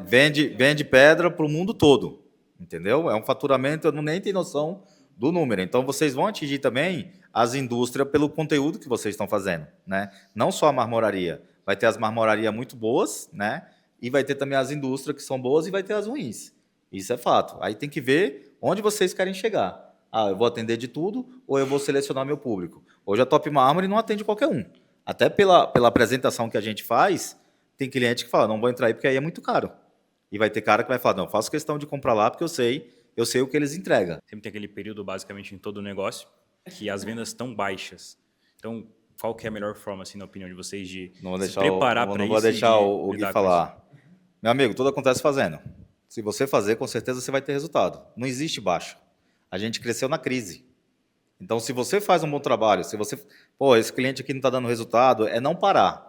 vende pedra para o mundo todo, entendeu? É um faturamento, eu nem tenho noção do número. Então, vocês vão atingir também as indústrias pelo conteúdo que vocês estão fazendo, né? Não só a marmoraria. Vai ter as marmorarias muito boas, né? E vai ter também as indústrias que são boas e vai ter as ruins. Isso é fato. Aí tem que ver onde vocês querem chegar. Eu vou atender de tudo ou eu vou selecionar meu público. Hoje a Top Mármore não atende qualquer um. Até pela apresentação que a gente faz, tem cliente que fala, não vou entrar aí porque aí é muito caro. E vai ter cara que vai falar, não, faço questão de comprar lá porque eu sei o que eles entregam. Sempre tem aquele período, basicamente, em todo o negócio, que as vendas estão baixas. Então, qual que é a melhor forma, assim, na opinião de vocês, de se preparar para isso? Não vou deixar e o Gui lidar com falar. Meu amigo, tudo acontece fazendo. Se você fazer, com certeza você vai ter resultado. Não existe baixa. A gente cresceu na crise. Então, se você faz um bom trabalho, se você... Pô, esse cliente aqui não está dando resultado, é não parar.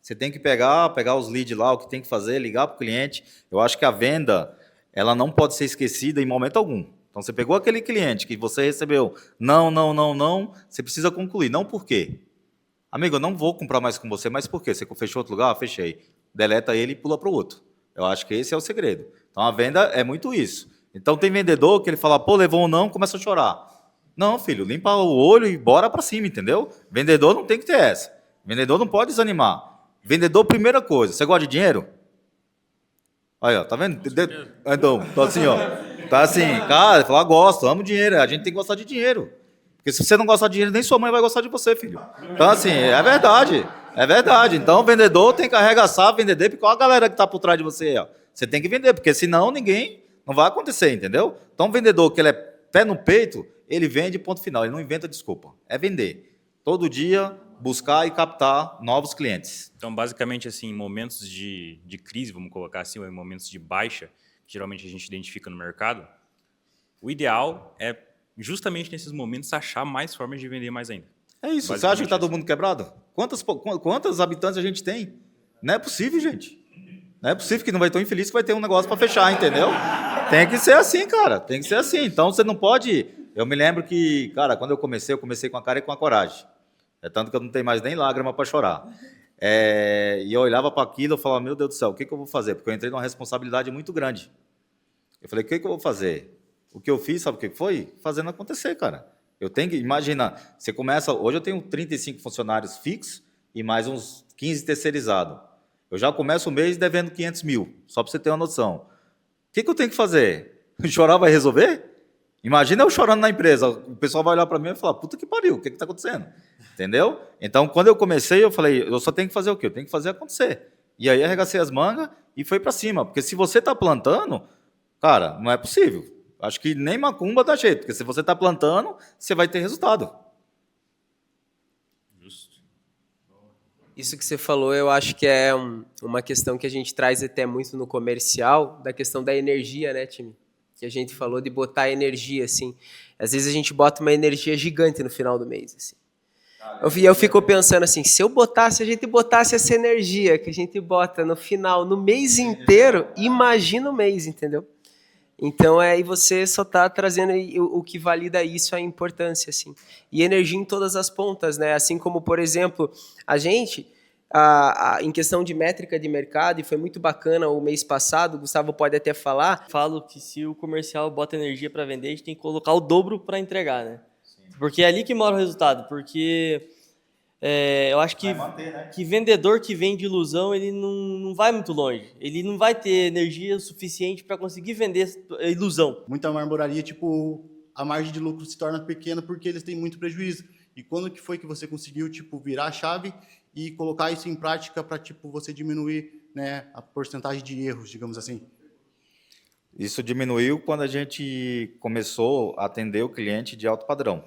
Você tem que pegar os leads lá, o que tem que fazer, ligar para o cliente. Eu acho que a venda, ela não pode ser esquecida em momento algum. Então, você pegou aquele cliente que você recebeu, não, você precisa concluir. Não por quê? Amigo, eu não vou comprar mais com você, mas por quê? Você fechou outro lugar? Fechei. Deleta ele e pula para o outro. Eu acho que esse é o segredo. Então, a venda é muito isso. Então, tem vendedor que ele fala, pô, levou ou não, começa a chorar. Não, filho, limpa o olho e bora para cima, entendeu? Vendedor não tem que ter essa. Vendedor não pode desanimar. Vendedor, primeira coisa, você gosta de dinheiro? Aí, ó, tá vendo? Então, tá assim, ó. Tá assim, cara, fala, gosto, amo dinheiro. A gente tem que gostar de dinheiro. Porque se você não gostar de dinheiro, nem sua mãe vai gostar de você, filho. Então, assim, é verdade. É verdade. Então, o vendedor tem que arregaçar, vender, porque olha a galera que tá por trás de você, ó. Você tem que vender, porque senão não vai acontecer, entendeu? Então, o vendedor que ele é pé no peito, ele vende, ponto final. Ele não inventa desculpa. É vender. Todo dia, buscar e captar novos clientes. Então, basicamente, assim, em momentos de crise, vamos colocar assim, ou em momentos de baixa, que geralmente a gente identifica no mercado, o ideal é, justamente nesses momentos, achar mais formas de vender mais ainda. É isso. Você acha que está todo mundo quebrado? Quantos habitantes a gente tem? Não é possível, gente. Não é possível que não vai ter um infeliz que vai ter um negócio para fechar, entendeu? Tem que ser assim, cara. Tem que ser assim. Então, você não pode... Eu me lembro que, cara, quando eu comecei com a cara e com a coragem. É tanto que eu não tenho mais nem lágrima para chorar. E eu olhava para aquilo e falava, meu Deus do céu, o que eu vou fazer? Porque eu entrei numa responsabilidade muito grande. Eu falei, o que eu vou fazer? O que eu fiz, sabe o que foi? Fazendo acontecer, cara. Eu tenho que... Imagina, você começa... Hoje eu tenho 35 funcionários fixos e mais uns 15 terceirizados. Eu já começo o mês devendo 500 mil, só para você ter uma noção. O que eu tenho que fazer? Chorar vai resolver? Imagina eu chorando na empresa, o pessoal vai olhar para mim e falar, puta que pariu, o que está acontecendo? Entendeu? Então, quando eu comecei, eu falei, eu só tenho que fazer o quê? Eu tenho que fazer acontecer. E aí arregacei as mangas e foi para cima, porque se você está plantando, cara, não é possível. Acho que nem macumba dá jeito, porque se você está plantando, você vai ter resultado. Isso que você falou, eu acho que é uma questão que a gente traz até muito no comercial, da questão da energia, né, time? Que a gente falou de botar energia, assim. Às vezes a gente bota uma energia gigante no final do mês, assim. Eu fico pensando assim, se a gente botasse essa energia que a gente bota no final, no mês inteiro, imagina o mês, entendeu? Então, e você só está trazendo o que valida isso, a importância, assim. E energia em todas as pontas, né? Assim como, por exemplo, a gente, em questão de métrica de mercado, e foi muito bacana o mês passado, o Gustavo pode até falar. Falo que se o comercial bota energia para vender, a gente tem que colocar o dobro para entregar, né? Sim. Porque é ali que mora o resultado, porque... eu acho que, que vendedor que vende ilusão, ele não vai muito longe. Ele não vai ter energia suficiente para conseguir vender ilusão. Muita marmoraria, tipo, a margem de lucro se torna pequena porque eles têm muito prejuízo. E quando que foi que você conseguiu, tipo, virar a chave e colocar isso em prática para, tipo, você diminuir, né, a porcentagem de erros, digamos assim? Isso diminuiu quando a gente começou a atender o cliente de alto padrão,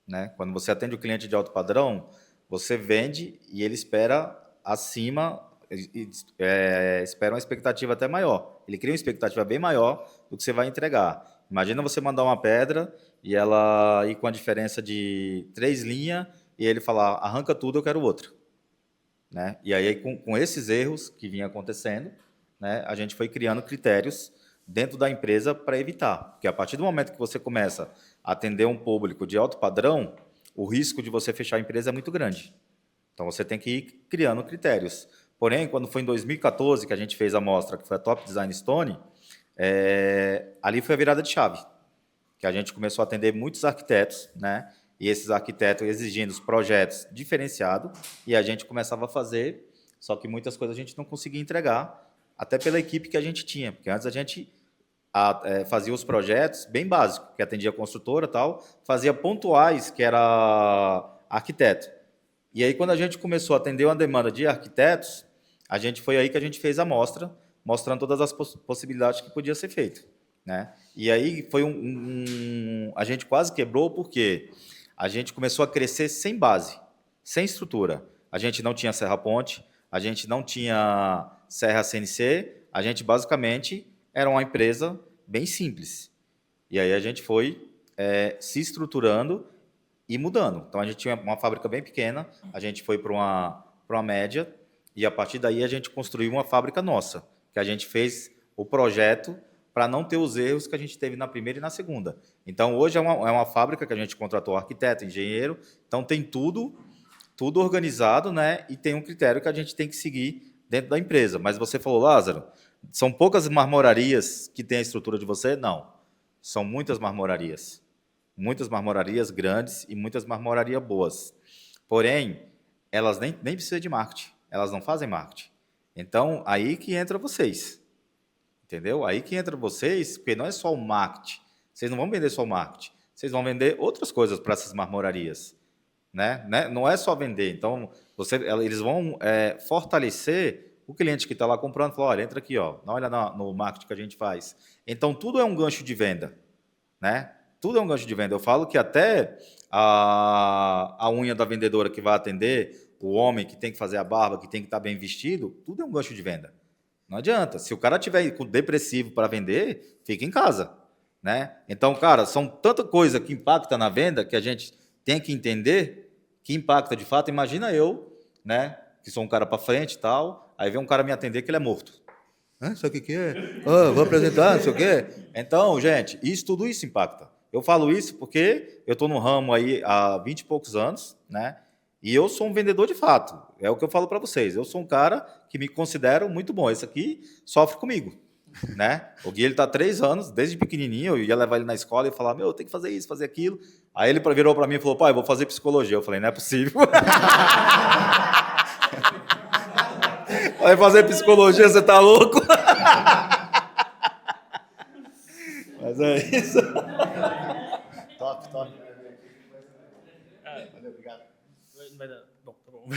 né? Quando você atende o cliente de alto padrão, você vende e ele espera acima, espera uma expectativa até maior. Ele cria uma expectativa bem maior do que você vai entregar. Imagina você mandar uma pedra e ela ir com a diferença de 3 linhas e ele falar, arranca tudo, eu quero outra. Né? E aí, com esses erros que vinham acontecendo, né, a gente foi criando critérios dentro da empresa para evitar. Porque a partir do momento que você começa a atender um público de alto padrão, o risco de você fechar a empresa é muito grande. Então, você tem que ir criando critérios. Porém, quando foi em 2014 que a gente fez a mostra, que foi a Top Design Stone, ali foi a virada de chave, que a gente começou a atender muitos arquitetos, né? E esses arquitetos exigindo os projetos diferenciados, e a gente começava a fazer, só que muitas coisas a gente não conseguia entregar, até pela equipe que a gente tinha, porque antes a gente fazia os projetos bem básicos, que atendia a construtora e tal, fazia pontuais, que era arquiteto. E aí, quando a gente começou a atender uma demanda de arquitetos, foi aí que a gente fez a mostra, mostrando todas as possibilidades que podia ser feito, né? E aí foi a gente quase quebrou porque a gente começou a crescer sem base, sem estrutura. A gente não tinha serra ponte, a gente não tinha serra CNC, a gente basicamente era uma empresa bem simples. E aí a gente foi se estruturando e mudando. Então a gente tinha uma fábrica bem pequena, a gente foi para uma média e a partir daí a gente construiu uma fábrica nossa, que a gente fez o projeto para não ter os erros que a gente teve na primeira e na segunda. Então, hoje é uma fábrica que a gente contratou arquiteto, engenheiro, então tem tudo organizado, né? E tem um critério que a gente tem que seguir dentro da empresa. Mas você falou, Lázaro, são poucas marmorarias que têm a estrutura de você? Não. São muitas marmorarias. Muitas marmorarias grandes e muitas marmorarias boas. Porém, elas nem precisam de marketing. Elas não fazem marketing. Então, aí que entra vocês. Entendeu? Aí que entra vocês, porque não é só o marketing. Vocês não vão vender só o marketing. Vocês vão vender outras coisas para essas marmorarias. Né? Não é só vender. Então, eles vão fortalecer o cliente que está lá comprando. Fala, olha, entra aqui, ó, dá uma olhada no marketing que a gente faz. Então, tudo é um gancho de venda. Né? Tudo é um gancho de venda. Eu falo que até a unha da vendedora que vai atender, o homem que tem que fazer a barba, que tem que estar bem vestido, tudo é um gancho de venda. Não adianta. Se o cara tiver com depressivo para vender, fica em casa. Né? Então, cara, são tanta coisa que impacta na venda que a gente tem que entender que impacta de fato. Imagina eu, né, que sou um cara para frente e tal, aí vem um cara me atender que ele é morto. Sabe o que é? Vou apresentar, não sei o quê. Então, gente, tudo isso impacta. Eu falo isso porque eu estou no ramo aí há 20 e poucos anos, né? E eu sou um vendedor de fato. É o que eu falo para vocês. Eu sou um cara que me considero muito bom. Esse aqui sofre comigo, né? O Gui, ele está há 3 anos, desde pequenininho, eu ia levar ele na escola e falar, tem que fazer isso, fazer aquilo. Aí ele virou para mim e falou, pai, eu vou fazer psicologia. Eu falei, não é possível. Vai fazer psicologia, você tá louco? Mas é isso. Top. Valeu, obrigado. Bom, tá bom.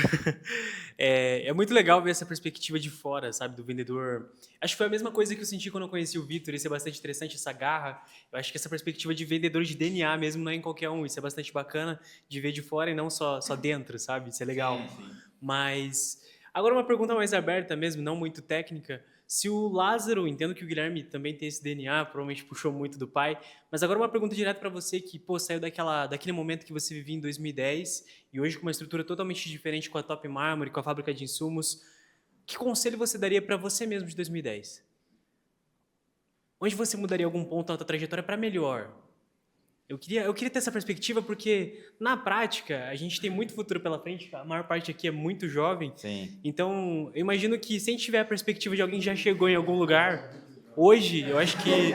É muito legal ver essa perspectiva de fora, sabe, do vendedor. Acho que foi a mesma coisa que eu senti quando eu conheci o Vitor. Isso é bastante interessante, essa garra. Eu acho que essa perspectiva de vendedor de DNA mesmo não é em qualquer um. Isso é bastante bacana de ver de fora e não só dentro, sabe? Isso é legal. Sim. Mas agora uma pergunta mais aberta mesmo, não muito técnica. Se o Lázaro, entendo que o Guilherme também tem esse DNA, provavelmente puxou muito do pai, mas agora uma pergunta direta para você que, saiu daquele momento que você vivia em 2010 e hoje com uma estrutura totalmente diferente com a Top Mármore, com a fábrica de insumos. Que conselho você daria para você mesmo de 2010? Onde você mudaria algum ponto na sua trajetória para melhor? Eu queria ter essa perspectiva porque, na prática, a gente tem muito futuro pela frente, a maior parte aqui é muito jovem. Sim. Então, eu imagino que se a gente tiver a perspectiva de alguém que já chegou em algum lugar, hoje, eu acho que...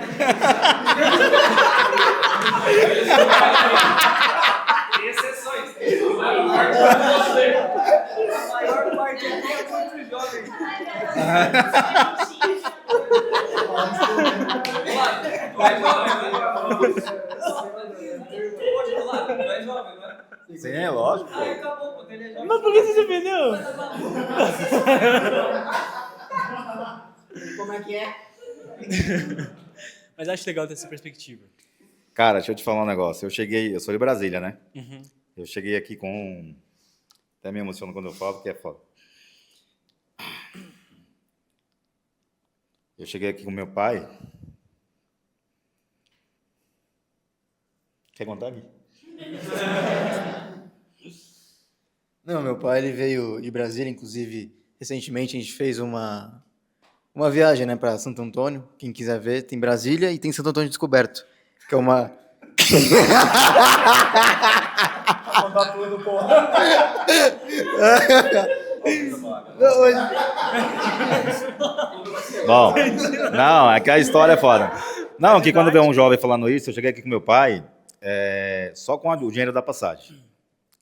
Tem exceções. A maior parte aqui é muito jovem. Vai jovem. jovem, não é? Sim, é lógico. Ah, acabou, pô, ele é jovem. Mas por que você se ofendeu? Como é que é? Mas acho legal ter essa perspectiva. Cara, deixa eu te falar um negócio. Eu sou de Brasília, né? Uhum. Eu cheguei aqui com... Até me emociono quando eu falo, porque é foda. Eu cheguei aqui com meu pai. Quer contar aqui? Não, meu pai ele veio de Brasília, inclusive, recentemente a gente fez uma viagem, né, para Santo Antônio. Quem quiser ver, tem Brasília e tem Santo Antônio Descoberto, que é uma... Não, hoje- Bom, não, é que a história é foda. Não, que quando vê um jovem falando isso, eu cheguei aqui com meu pai, só com o dinheiro da passagem,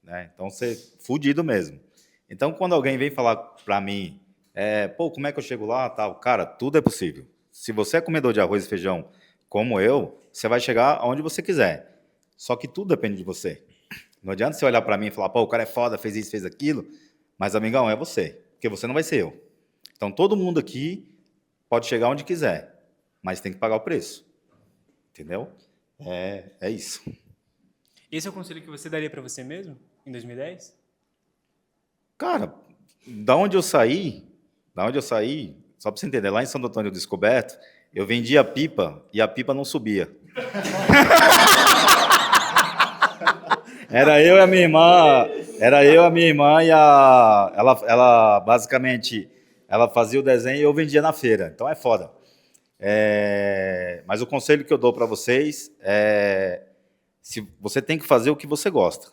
né? Então, você fudido mesmo. Então, quando alguém vem falar pra mim, pô, como é que eu chego lá, tal, cara, tudo é possível. Se você é comedor de arroz e feijão, como eu, você vai chegar aonde você quiser. Só que tudo depende de você. Não adianta você olhar pra mim e falar, pô, o cara é foda, fez isso, fez aquilo, mas, amigão, é você, porque você não vai ser eu. Então, todo mundo aqui pode chegar onde quiser, mas tem que pagar o preço. Entendeu? É isso. Esse é o conselho que você daria pra você mesmo, em 2010? Cara, da onde eu saí, só pra você entender, lá em Santo Antônio Descoberto, eu vendia pipa e a pipa não subia. Era eu e a minha irmã e ela basicamente, ela fazia o desenho e eu vendia na feira. Então é foda. Mas o conselho que eu dou para vocês se você tem que fazer o que você gosta,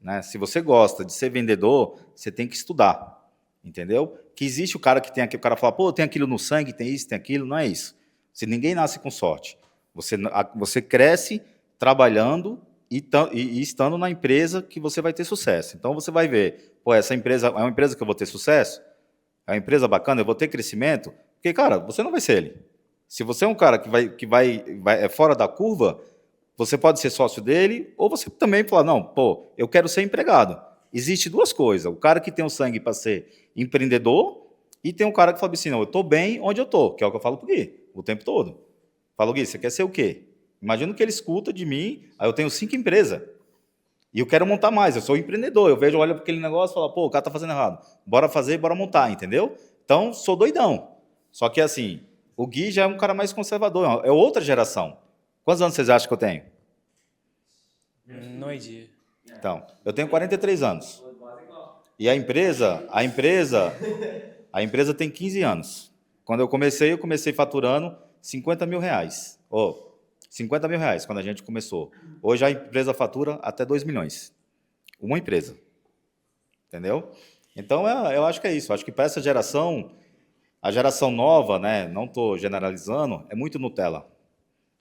né? Se você gosta de ser vendedor, você tem que estudar, entendeu? Que existe o cara que tem aqui, o cara fala, pô, tem aquilo no sangue, tem isso, tem aquilo, não é isso. Se ninguém nasce com sorte, você cresce trabalhando e estando na empresa que você vai ter sucesso. Então você vai ver, pô, essa empresa é uma empresa que eu vou ter sucesso, é uma empresa bacana, eu vou ter crescimento, porque cara, você não vai ser ele. Se você é um cara que é fora da curva, você pode ser sócio dele, ou você também fala, não, pô, eu quero ser empregado. Existe duas coisas. O cara que tem o sangue para ser empreendedor e tem um cara que fala assim, não, eu estou bem onde eu estou, que é o que eu falo pro Gui, o tempo todo. Falo, Gui, você quer ser o quê? Imagina que ele escuta de mim, aí eu tenho 5 empresas, e eu quero montar mais, eu sou empreendedor, eu vejo, olho para aquele negócio e falo, pô, o cara tá fazendo errado, bora fazer, bora montar, entendeu? Então, sou doidão. Só que assim, o Gui já é um cara mais conservador, é outra geração. Quantos anos vocês acham que eu tenho? Não é dia. Então, eu tenho 43 anos. E a empresa tem 15 anos. Quando eu comecei faturando 50 mil reais. 50 mil reais quando a gente começou. Hoje a empresa fatura até 2 milhões. Uma empresa. Entendeu? Então, eu acho que é isso. Eu acho que para essa geração, a geração nova, né, não estou generalizando, é muito Nutella.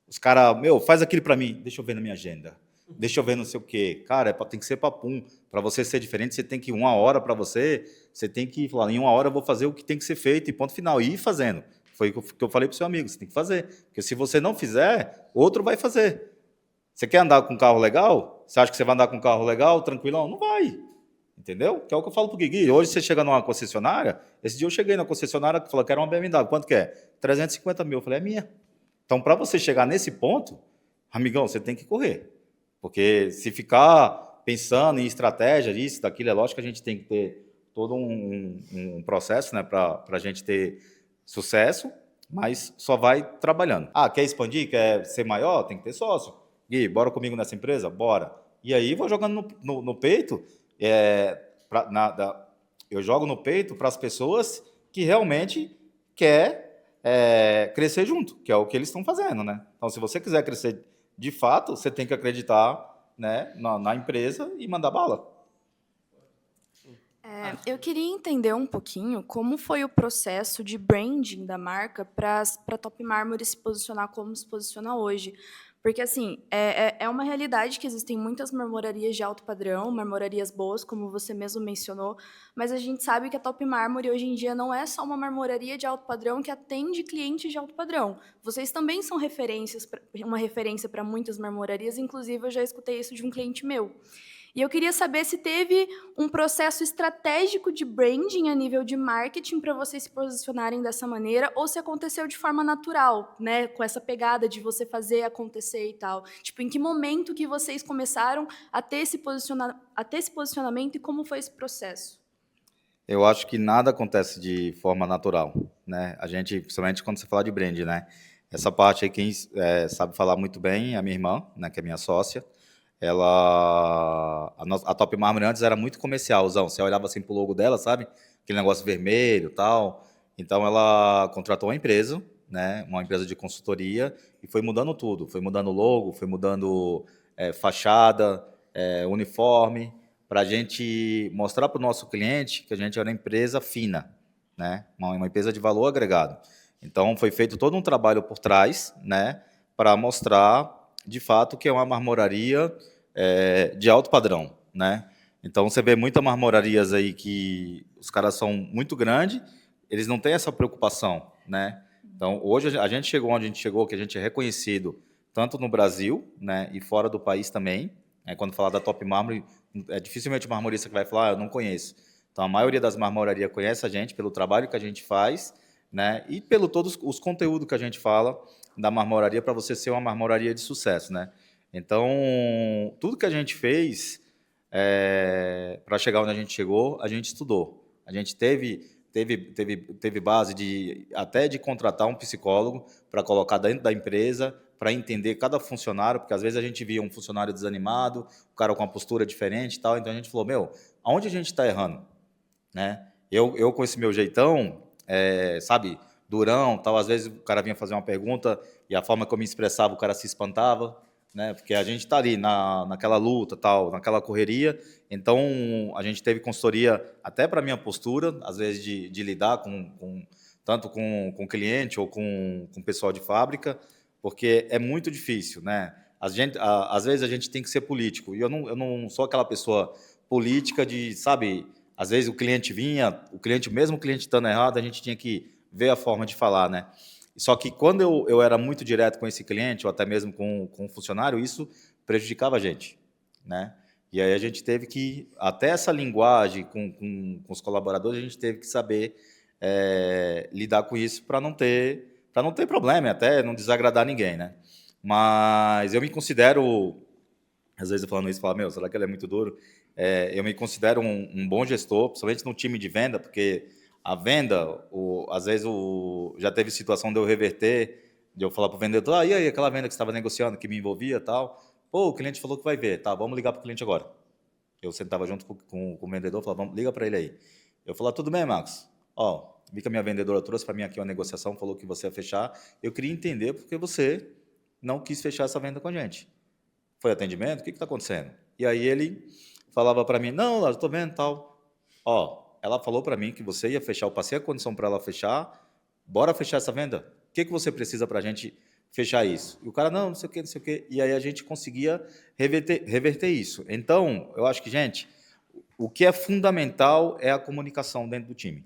Os caras, faz aquilo para mim. Deixa eu ver na minha agenda. Deixa eu ver não sei o quê. Cara, tem que ser papum. Para você ser diferente, você tem que 1 hora para você tem que falar, em 1 hora eu vou fazer o que tem que ser feito e ponto final. E ir fazendo. Foi o que eu falei para o seu amigo, você tem que fazer. Porque se você não fizer, outro vai fazer. Você quer andar com um carro legal? Você acha que você vai andar com um carro legal, tranquilão? Não vai. Entendeu? Que é o que eu falo pro Gui. Hoje você chega numa concessionária, esse dia eu cheguei na concessionária que falou que era uma BMW. Quanto que é? 350 mil. Eu falei, é minha. Então, para você chegar nesse ponto, amigão, você tem que correr. Porque se ficar pensando em estratégia, disso, daquilo, é lógico que a gente tem que ter todo um processo, né, para a gente ter sucesso, mas só vai trabalhando. Ah, quer expandir? Quer ser maior? Tem que ter sócio. Gui, bora comigo nessa empresa? Bora. E aí vou jogando no peito, eu jogo no peito para as pessoas que realmente quer crescer junto, que é o que eles estão fazendo, né? Então, se você quiser crescer de fato, você tem que acreditar, né, na empresa e mandar bala. Eu queria entender um pouquinho como foi o processo de branding da marca para a Top Mármore se posicionar como se posiciona hoje. Porque, assim, é uma realidade que existem muitas marmorarias de alto padrão, marmorarias boas, como você mesmo mencionou, mas a gente sabe que a Top Mármore hoje em dia não é só uma marmoraria de alto padrão que atende clientes de alto padrão. Vocês também são uma referência para muitas marmorarias, inclusive eu já escutei isso de um cliente meu. E eu queria saber se teve um processo estratégico de branding a nível de marketing para vocês se posicionarem dessa maneira, ou se aconteceu de forma natural, né, com essa pegada de você fazer acontecer e tal. Tipo, em que momento que vocês começaram a ter esse posicionamento e como foi esse processo? Eu acho que nada acontece de forma natural, né? A gente, principalmente quando você fala de brand, né? Essa parte aí, quem sabe falar muito bem é a minha irmã, né, que é minha sócia. A Top Mármore antes era muito comercialzão. Você olhava assim pro logo dela, sabe? Aquele negócio vermelho e tal. Então, ela contratou uma empresa, né? Uma empresa de consultoria, e foi mudando tudo. Foi mudando o logo, foi mudando fachada, uniforme, para a gente mostrar para o nosso cliente que a gente era uma empresa fina, né? Uma empresa de valor agregado. Então, foi feito todo um trabalho por trás, né? Para mostrar, de fato, que é uma marmoraria de alto padrão, né? Então, você vê muitas marmorarias aí que os caras são muito grandes, eles não têm essa preocupação, né? Então, hoje a gente chegou onde a gente chegou, que a gente é reconhecido tanto no Brasil, né, e fora do país também. Quando falar da Top Mármore, dificilmente o marmorista que vai falar, eu não conheço. Então, a maioria das marmorarias conhece a gente pelo trabalho que a gente faz, né, e pelo todos os conteúdos que a gente fala da marmoraria para você ser uma marmoraria de sucesso, né? Então, tudo que a gente fez para chegar onde a gente chegou, a gente estudou. A gente teve base até de contratar um psicólogo para colocar dentro da empresa, para entender cada funcionário, porque às vezes a gente via um funcionário desanimado, o cara com uma postura diferente e tal, então a gente falou, meu, aonde a gente está errando? Né? Eu com esse meu jeitão, sabe, durão, tal, às vezes o cara vinha fazer uma pergunta e a forma que eu me expressava, o cara se espantava, né? Porque a gente está ali naquela luta, tal, naquela correria, então a gente teve consultoria até para a minha postura, às vezes de lidar tanto com o cliente ou com o pessoal de fábrica, porque é muito difícil, né? Às vezes a gente tem que ser político, e eu não sou aquela pessoa política de, sabe, às vezes o cliente vinha, mesmo o cliente estando errado, a gente tinha que ver a forma de falar, né? Só que quando eu era muito direto com esse cliente, ou até mesmo com o funcionário, isso prejudicava a gente, né? E aí a gente teve que, até essa linguagem com os colaboradores, a gente teve que saber lidar com isso para não ter problema, até não desagradar ninguém, né? Mas eu me considero, às vezes eu falando isso, eu falo, meu, será que ele é muito duro? Eu me considero um bom gestor, principalmente no time de venda, porque a venda, às vezes já teve situação de eu reverter, de eu falar para o vendedor, e aí, aquela venda que você estava negociando, que me envolvia e tal, pô, o cliente falou que vai ver, tá, vamos ligar para o cliente agora. Eu sentava junto com o vendedor, falava, liga para ele aí. Eu falava, tudo bem, Marcos? Ó, vi que a minha vendedora trouxe para mim aqui uma negociação, falou que você ia fechar, eu queria entender porque você não quis fechar essa venda com a gente. Foi atendimento? O que está acontecendo? E aí ele falava para mim, não, Lázaro, estou vendo tal. Ó, ela falou para mim que você ia fechar, eu passei a condição para ela fechar, bora fechar essa venda? O que você precisa para a gente fechar isso? E o cara, não sei o quê, não sei o quê. E aí a gente conseguia reverter isso. Então, eu acho que, gente, o que é fundamental é a comunicação dentro do time.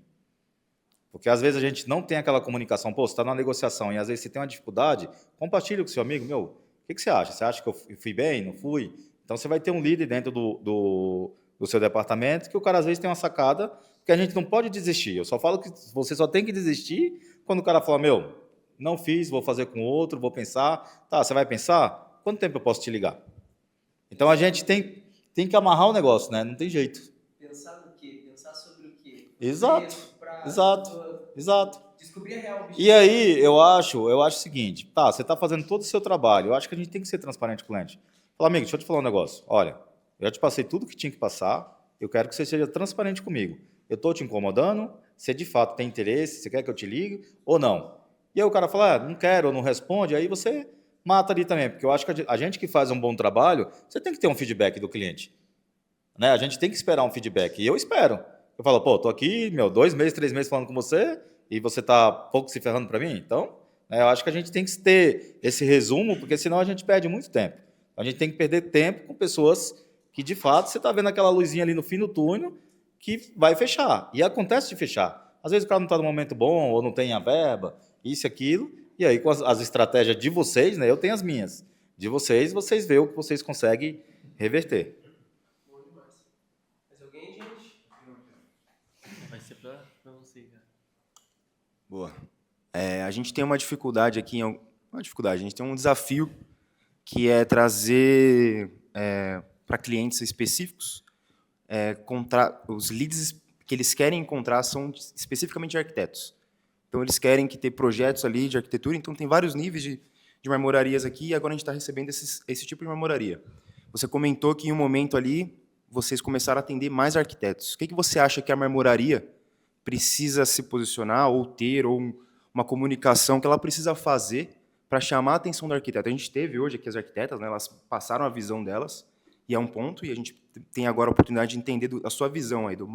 Porque às vezes a gente não tem aquela comunicação, pô, você está numa negociação e às vezes você tem uma dificuldade, compartilha com o seu amigo, meu, o que você acha? Você acha que eu fui bem, não fui? Então você vai ter um líder dentro do seu departamento que o cara às vezes tem uma sacada que a gente não pode desistir. Eu só falo que você só tem que desistir quando o cara fala, meu, não fiz, vou fazer com outro, vou pensar. Tá, você vai pensar? Quanto tempo eu posso te ligar? Então a gente tem que amarrar o negócio, né? Não tem jeito. Pensar no quê? Pensar sobre o quê? Exato, exato. Descobrir a real E aí, eu acho o seguinte, tá, você está fazendo todo o seu trabalho, eu acho que a gente tem que ser transparente com o cliente. Fala, amigo, deixa eu te falar um negócio. Olha, eu já te passei tudo que tinha que passar, eu quero que você seja transparente comigo. Eu estou te incomodando, você de fato tem interesse, você quer que eu te ligue ou não? E aí o cara fala, não quero, ou não responde, aí você mata ali também, porque eu acho que a gente que faz um bom trabalho, você tem que ter um feedback do cliente. Né? A gente tem que esperar um feedback, e eu espero. Eu falo, pô, tô aqui, 2 meses, 3 meses falando com você, e você tá pouco se ferrando para mim, então né? Eu acho que a gente tem que ter esse resumo, porque senão a gente perde muito tempo. A gente tem que perder tempo com pessoas que, de fato, você está vendo aquela luzinha ali no fim do túnel que vai fechar. E acontece de fechar. Às vezes o cara não está no momento bom, ou não tem a verba, isso e aquilo. E aí, com as estratégias de vocês, né? Eu tenho as minhas. De vocês, vocês veem o que vocês conseguem reverter. Bom demais. Mais alguém, gente? Vai ser pra você, cara. Boa. A gente tem uma dificuldade aqui, uma dificuldade, a gente tem um desafio que é trazer para clientes específicos, os leads que eles querem encontrar são especificamente de arquitetos. Então, eles querem que ter projetos ali de arquitetura, então tem vários níveis de marmorarias aqui, e agora a gente está recebendo esse tipo de marmoraria. Você comentou que em um momento ali, vocês começaram a atender mais arquitetos. O que você acha que a marmoraria precisa se posicionar, ou ter, ou uma comunicação que ela precisa fazer para chamar a atenção do arquiteto? A gente teve hoje aqui as arquitetas, né, elas passaram a visão delas, e é um ponto, e a gente tem agora a oportunidade de entender a sua visão aí, do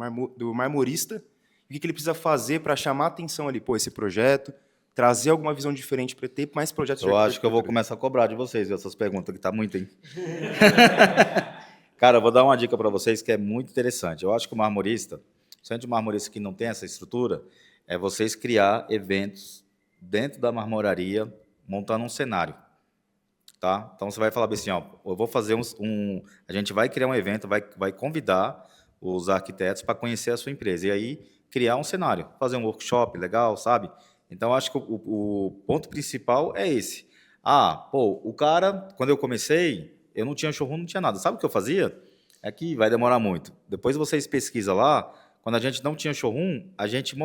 marmorista, o que ele precisa fazer para chamar a atenção ali, esse projeto, trazer alguma visão diferente para ter mais projetos de Eu arquitetura. acho que eu vou começar a cobrar de vocês, viu, essas perguntas, que tá muito, hein? Cara, eu vou dar uma dica para vocês que é muito interessante. Eu acho que o marmorista, principalmente o marmorista que não tem essa estrutura, é vocês criar eventos dentro da marmoraria, montando um cenário. Tá? Então, você vai falar assim, ó, eu vou fazer a gente vai criar um evento, vai convidar os arquitetos para conhecer a sua empresa. E aí, criar um cenário, fazer um workshop legal, sabe? Então, acho que o ponto principal é esse. O cara, quando eu comecei, eu não tinha showroom, não tinha nada. Sabe o que eu fazia? É que vai demorar muito. Depois vocês pesquisam lá, quando a gente não tinha showroom, a gente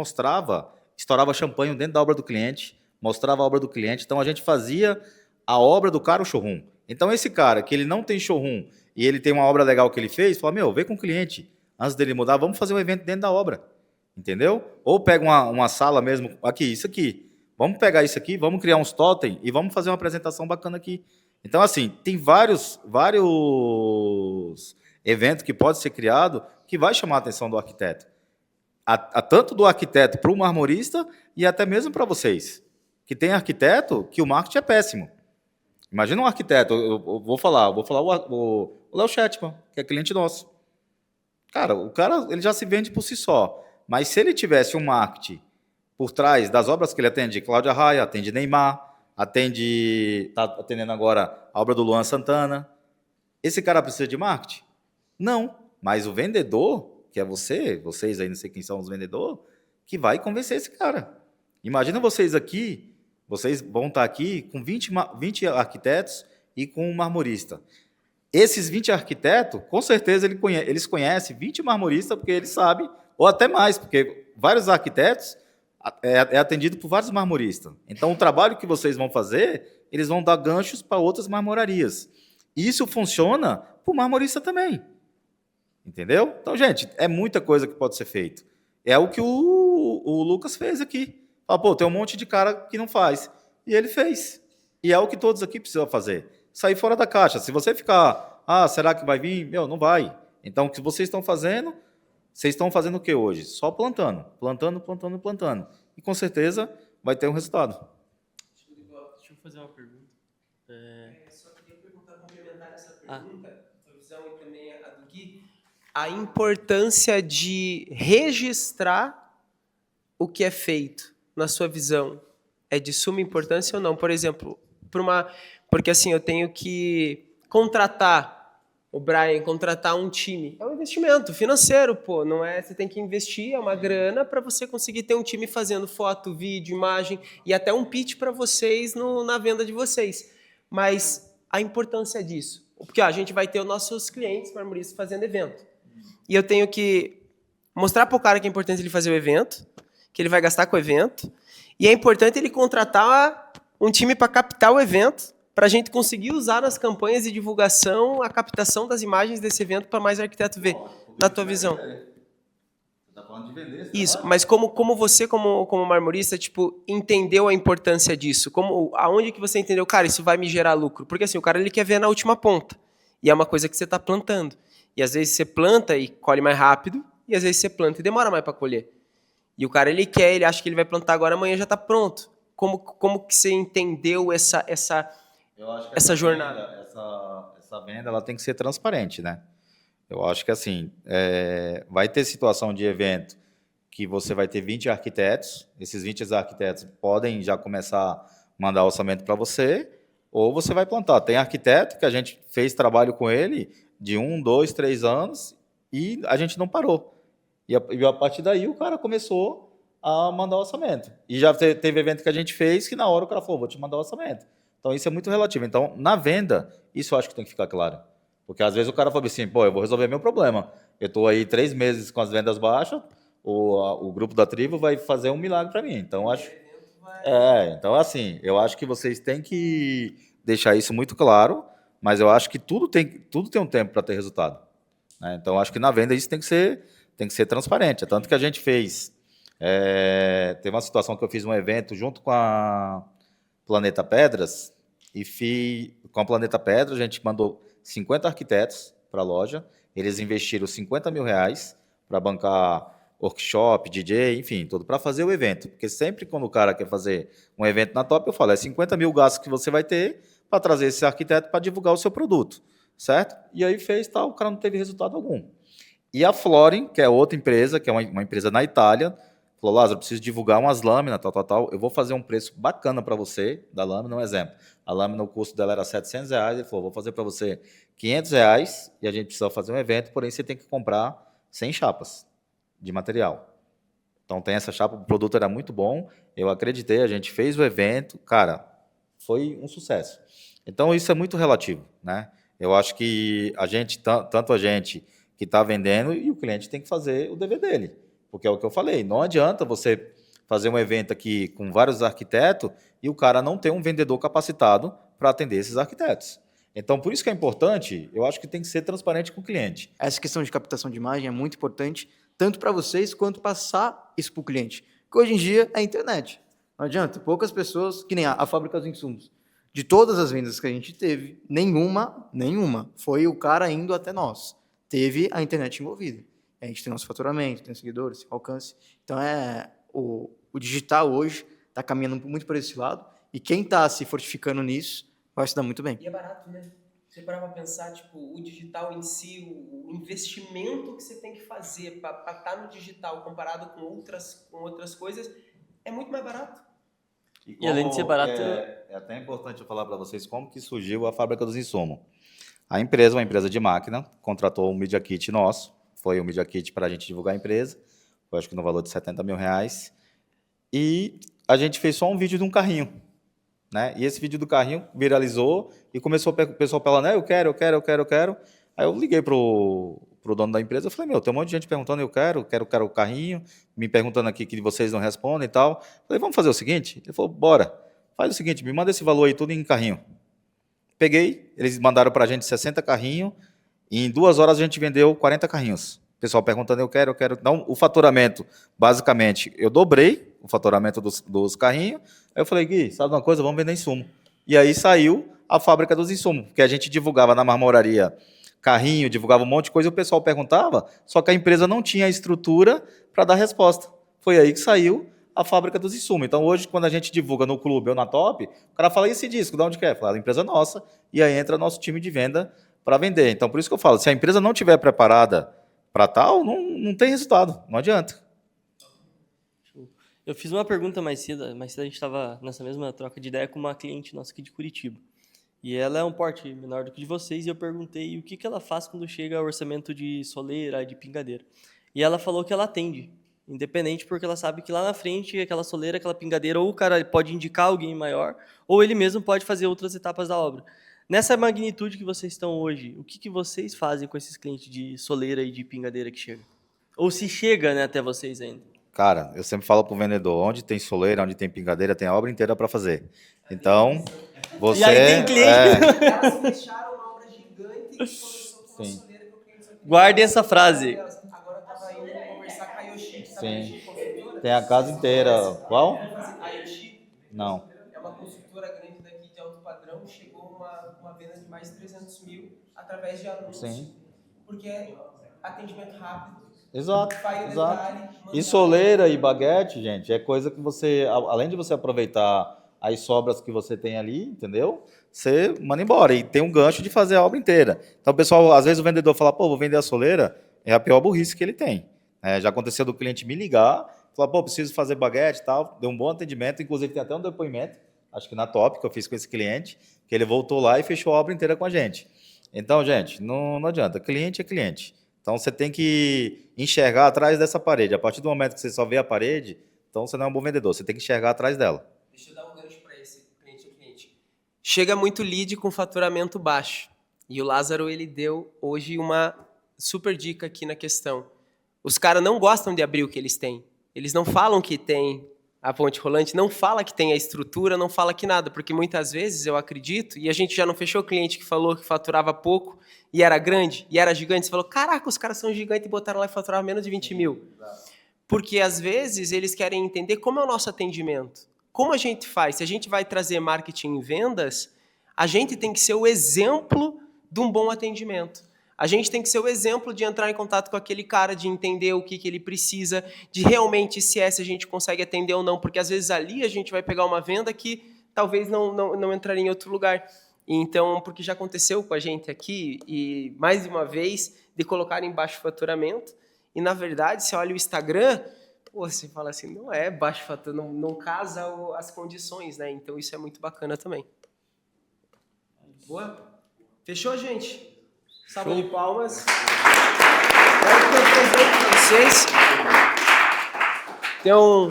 estourava champanhe dentro da obra do cliente, mostrava a obra do cliente. Então, a gente fazia a obra do cara o showroom. Então, esse cara que ele não tem showroom e ele tem uma obra legal que ele fez, fala, vem com o cliente, antes dele mudar, vamos fazer um evento dentro da obra. Entendeu? Ou pega uma sala mesmo, isso aqui. Vamos pegar isso aqui, vamos criar uns totem e vamos fazer uma apresentação bacana aqui. Então, assim, tem vários eventos que pode ser criado que vai chamar a atenção do arquiteto. Tanto do arquiteto para o marmorista e até mesmo para vocês. Que tem arquiteto que o marketing é péssimo. Imagina um arquiteto, eu vou falar o Léo Chetman, que é cliente nosso. Cara, o cara ele já se vende por si só. Mas se ele tivesse um marketing por trás das obras que ele atende, Cláudia Raia, atende Neymar, está atendendo agora a obra do Luan Santana, esse cara precisa de marketing? Não. Mas o vendedor, que é vocês aí, não sei quem são os vendedores, que vai convencer esse cara. Imagina vocês aqui, vocês vão estar aqui com 20 arquitetos e com um marmorista. Esses 20 arquitetos, com certeza eles conhecem 20 marmoristas, porque eles sabem, ou até mais, porque vários arquitetos é atendido por vários marmoristas. Então, o trabalho que vocês vão fazer, eles vão dar ganchos para outras marmorarias. Isso funciona para o marmorista também. Entendeu? Então, gente, é muita coisa que pode ser feito. É o que o Lucas fez aqui. Fala, tem um monte de cara que não faz. E ele fez. E é o que todos aqui precisam fazer. Sair fora da caixa. Se você ficar, será que vai vir? Não vai. Então, o que vocês estão fazendo o que hoje? Só plantando. E com certeza vai ter um resultado. Deixa eu fazer uma pergunta. Só queria complementar essa pergunta, a tua visão e também a do Gui, a importância de registrar o que é feito, na sua visão, é de suma importância ou não? Por exemplo, porque assim, eu tenho que contratar um time. É um investimento financeiro, não é? Você tem que investir, é uma grana para você conseguir ter um time fazendo foto, vídeo, imagem e até um pitch para vocês na venda de vocês. Mas a importância disso, porque a gente vai ter os nossos clientes marmoristas fazendo evento. E eu tenho que mostrar para o cara que é importante ele fazer o evento, que ele vai gastar com o evento, e é importante ele contratar um time para captar o evento, para a gente conseguir usar nas campanhas de divulgação a captação das imagens desse evento para mais arquiteto ver, na tua visão. Você está falando de vender. Isso, mas como você, como marmorista, entendeu a importância disso? Aonde que você entendeu, cara, isso vai me gerar lucro? Porque assim, o cara ele quer ver na última ponta, e é uma coisa que você está plantando. E às vezes você planta e colhe mais rápido, e às vezes você planta e demora mais para colher. E o cara ele acha que ele vai plantar agora, amanhã já está pronto. como que você entendeu essa Eu acho que essa jornada? essa venda ela tem que ser transparente, né? Eu acho que assim, vai ter situação de evento que você vai ter 20 arquitetos, esses 20 arquitetos podem já começar a mandar orçamento para você, ou você vai plantar. Tem arquiteto que a gente fez trabalho com ele de 1, 2, 3 anos e a gente não parou. E a partir daí o cara começou a mandar orçamento. E já teve evento que a gente fez que na hora o cara falou, vou te mandar orçamento. Então isso é muito relativo. Então, na venda, isso eu acho que tem que ficar claro. Porque às vezes o cara fala assim, pô, eu vou resolver meu problema. Eu estou aí 3 meses com as vendas baixas, o grupo da tribo vai fazer um milagre para mim. Então, então assim, eu acho que vocês têm que deixar isso muito claro, mas eu acho que tudo tem um tempo para ter resultado, né? Então, eu acho que na venda isso tem que ser transparente. É tanto que a gente fez. Teve uma situação que eu fiz um evento junto com a Planeta Pedras, e com a Planeta Pedras a gente mandou 50 arquitetos para a loja, eles investiram R$ 50 mil para bancar workshop, DJ, enfim, tudo para fazer o evento. Porque sempre quando o cara quer fazer um evento na Top, eu falo, 50 mil gastos que você vai ter para trazer esse arquiteto para divulgar o seu produto, certo? E aí fez tal, o cara não teve resultado algum. E a Florin, que é outra empresa, que é uma empresa na Itália, falou, Lázaro, eu preciso divulgar umas lâminas, tal, eu vou fazer um preço bacana para você, da lâmina, um exemplo. A lâmina, o custo dela era R$ 700, ele falou, vou fazer para você R$ 500, e a gente precisa fazer um evento, porém você tem que comprar 100 chapas de material. Então tem essa chapa, o produto era muito bom, eu acreditei, a gente fez o evento, cara, foi um sucesso. Então isso é muito relativo, né? Eu acho que a gente, tanto a gente que está vendendo, e o cliente tem que fazer o dever dele. Porque é o que eu falei, não adianta você fazer um evento aqui com vários arquitetos e o cara não ter um vendedor capacitado para atender esses arquitetos. Então, por isso que é importante, eu acho que tem que ser transparente com o cliente. Essa questão de captação de imagem é muito importante, tanto para vocês quanto passar isso para o cliente. Porque hoje em dia é a internet. Não adianta, poucas pessoas, que nem a fábrica dos insumos. De todas as vendas que a gente teve, nenhuma foi o cara indo até nós. Teve a internet envolvida. A gente tem nosso faturamento, tem seguidores, tem alcance. Então, o digital hoje está caminhando muito para esse lado, e quem está se fortificando nisso vai se dar muito bem. E é barato, né? Você parar para pensar, tipo, o digital em si, o investimento que você tem que fazer para estar no digital comparado com outras coisas, é muito mais barato. E além de ser barato... É até importante eu falar para vocês como que surgiu a Fábrica dos Insumos. A empresa, uma empresa de máquina, contratou um Media Kit nosso, foi um Media Kit para a gente divulgar a empresa, eu acho que no valor de R$ 70 mil, e a gente fez só um vídeo de um carrinho, né? E esse vídeo do carrinho viralizou e começou o pessoal falando, eu quero. Aí eu liguei pro dono da empresa, eu falei, tem um monte de gente perguntando, eu quero o carrinho, me perguntando aqui que vocês não respondem e tal. Eu falei, vamos fazer o seguinte? Ele falou, bora, faz o seguinte, me manda esse valor aí tudo em carrinho. Peguei, eles mandaram para a gente 60 carrinhos, e em 2 horas a gente vendeu 40 carrinhos. O pessoal perguntando, eu quero. Então, o faturamento, basicamente, eu dobrei o faturamento dos carrinhos. Aí eu falei, Gui, sabe uma coisa? Vamos vender insumo. E aí saiu a Fábrica dos Insumos, porque a gente divulgava na marmoraria carrinho, divulgava um monte de coisa, e o pessoal perguntava, só que a empresa não tinha a estrutura para dar resposta. Foi aí que saiu a Fábrica dos Insumos. Então, hoje, quando a gente divulga no clube ou na Top, o cara fala, e esse disco, de onde que é? Fala, a empresa nossa, e aí entra nosso time de venda para vender. Então, por isso que eu falo, se a empresa não estiver preparada para tal, não tem resultado, não adianta. Eu fiz uma pergunta mais cedo a gente estava nessa mesma troca de ideia com uma cliente nossa aqui de Curitiba. E ela é um porte menor do que de vocês, e eu perguntei o que ela faz quando chega ao orçamento de soleira, de pingadeira. E ela falou que ela atende, independente, porque ela sabe que lá na frente, aquela soleira, aquela pingadeira, ou o cara pode indicar alguém maior, ou ele mesmo pode fazer outras etapas da obra. Nessa magnitude que vocês estão hoje, o que vocês fazem com esses clientes de soleira e de pingadeira que chegam? Ou se chega, né, até vocês ainda? Cara, eu sempre falo pro vendedor, onde tem soleira, onde tem pingadeira, tem a obra inteira para fazer. Então, você... E aí tem cliente... Elas fecharam uma obra gigante que começou com uma soleira que o cliente só queria... Guardem essa frase. Agora estava indo conversar com a Yoshi, sabe? Sim. Tem a casa inteira. Qual? A Yoshi Não. é uma consultora grande daqui de alto padrão, chegou uma venda de mais de 300 mil através de anúncios. Sim. Porque é atendimento rápido, Exato, Faz exato. detalhe, E mandar- soleira e baguete, gente, é coisa que você, além de você aproveitar as sobras que você tem ali, entendeu? Você manda embora e tem um gancho de fazer a obra inteira. Então, pessoal, às vezes o vendedor fala, pô, vou vender a soleira, é a pior burrice que ele tem. Já aconteceu do cliente me ligar, falar, pô, preciso fazer baguete e tal, deu um bom atendimento, inclusive tem até um depoimento, acho que na Top, que eu fiz com esse cliente, que ele voltou lá e fechou a obra inteira com a gente. Então, gente, não adianta, cliente é cliente. Então, você tem que enxergar atrás dessa parede. A partir do momento que você só vê a parede, então você não é um bom vendedor, você tem que enxergar atrás dela. Deixa eu dar um gancho para esse cliente. Chega muito lead com faturamento baixo. E o Lázaro, ele deu hoje uma super dica aqui na questão. Os caras não gostam de abrir o que eles têm. Eles não falam que tem a ponte rolante, não fala que tem a estrutura, não fala que nada, porque muitas vezes eu acredito, e a gente já não fechou cliente que falou que faturava pouco e era grande, e era gigante, você falou, caraca, os caras são gigantes e botaram lá e faturavam menos de 20 mil. Porque às vezes eles querem entender como é o nosso atendimento. Como a gente faz? Se a gente vai trazer marketing e vendas, a gente tem que ser o exemplo de um bom atendimento. A gente tem que ser o exemplo de entrar em contato com aquele cara, de entender o que ele precisa, de realmente se a gente consegue atender ou não, porque às vezes ali a gente vai pegar uma venda que talvez não entraria em outro lugar. Então, porque já aconteceu com a gente aqui, e mais de uma vez, de colocar em baixo faturamento, e na verdade, você olha o Instagram, pô, você fala assim, não é baixo faturamento, não casa as condições, né? Então isso é muito bacana também. Boa? Fechou, gente? Salva de palmas. Quero que eu presente para vocês. Tem um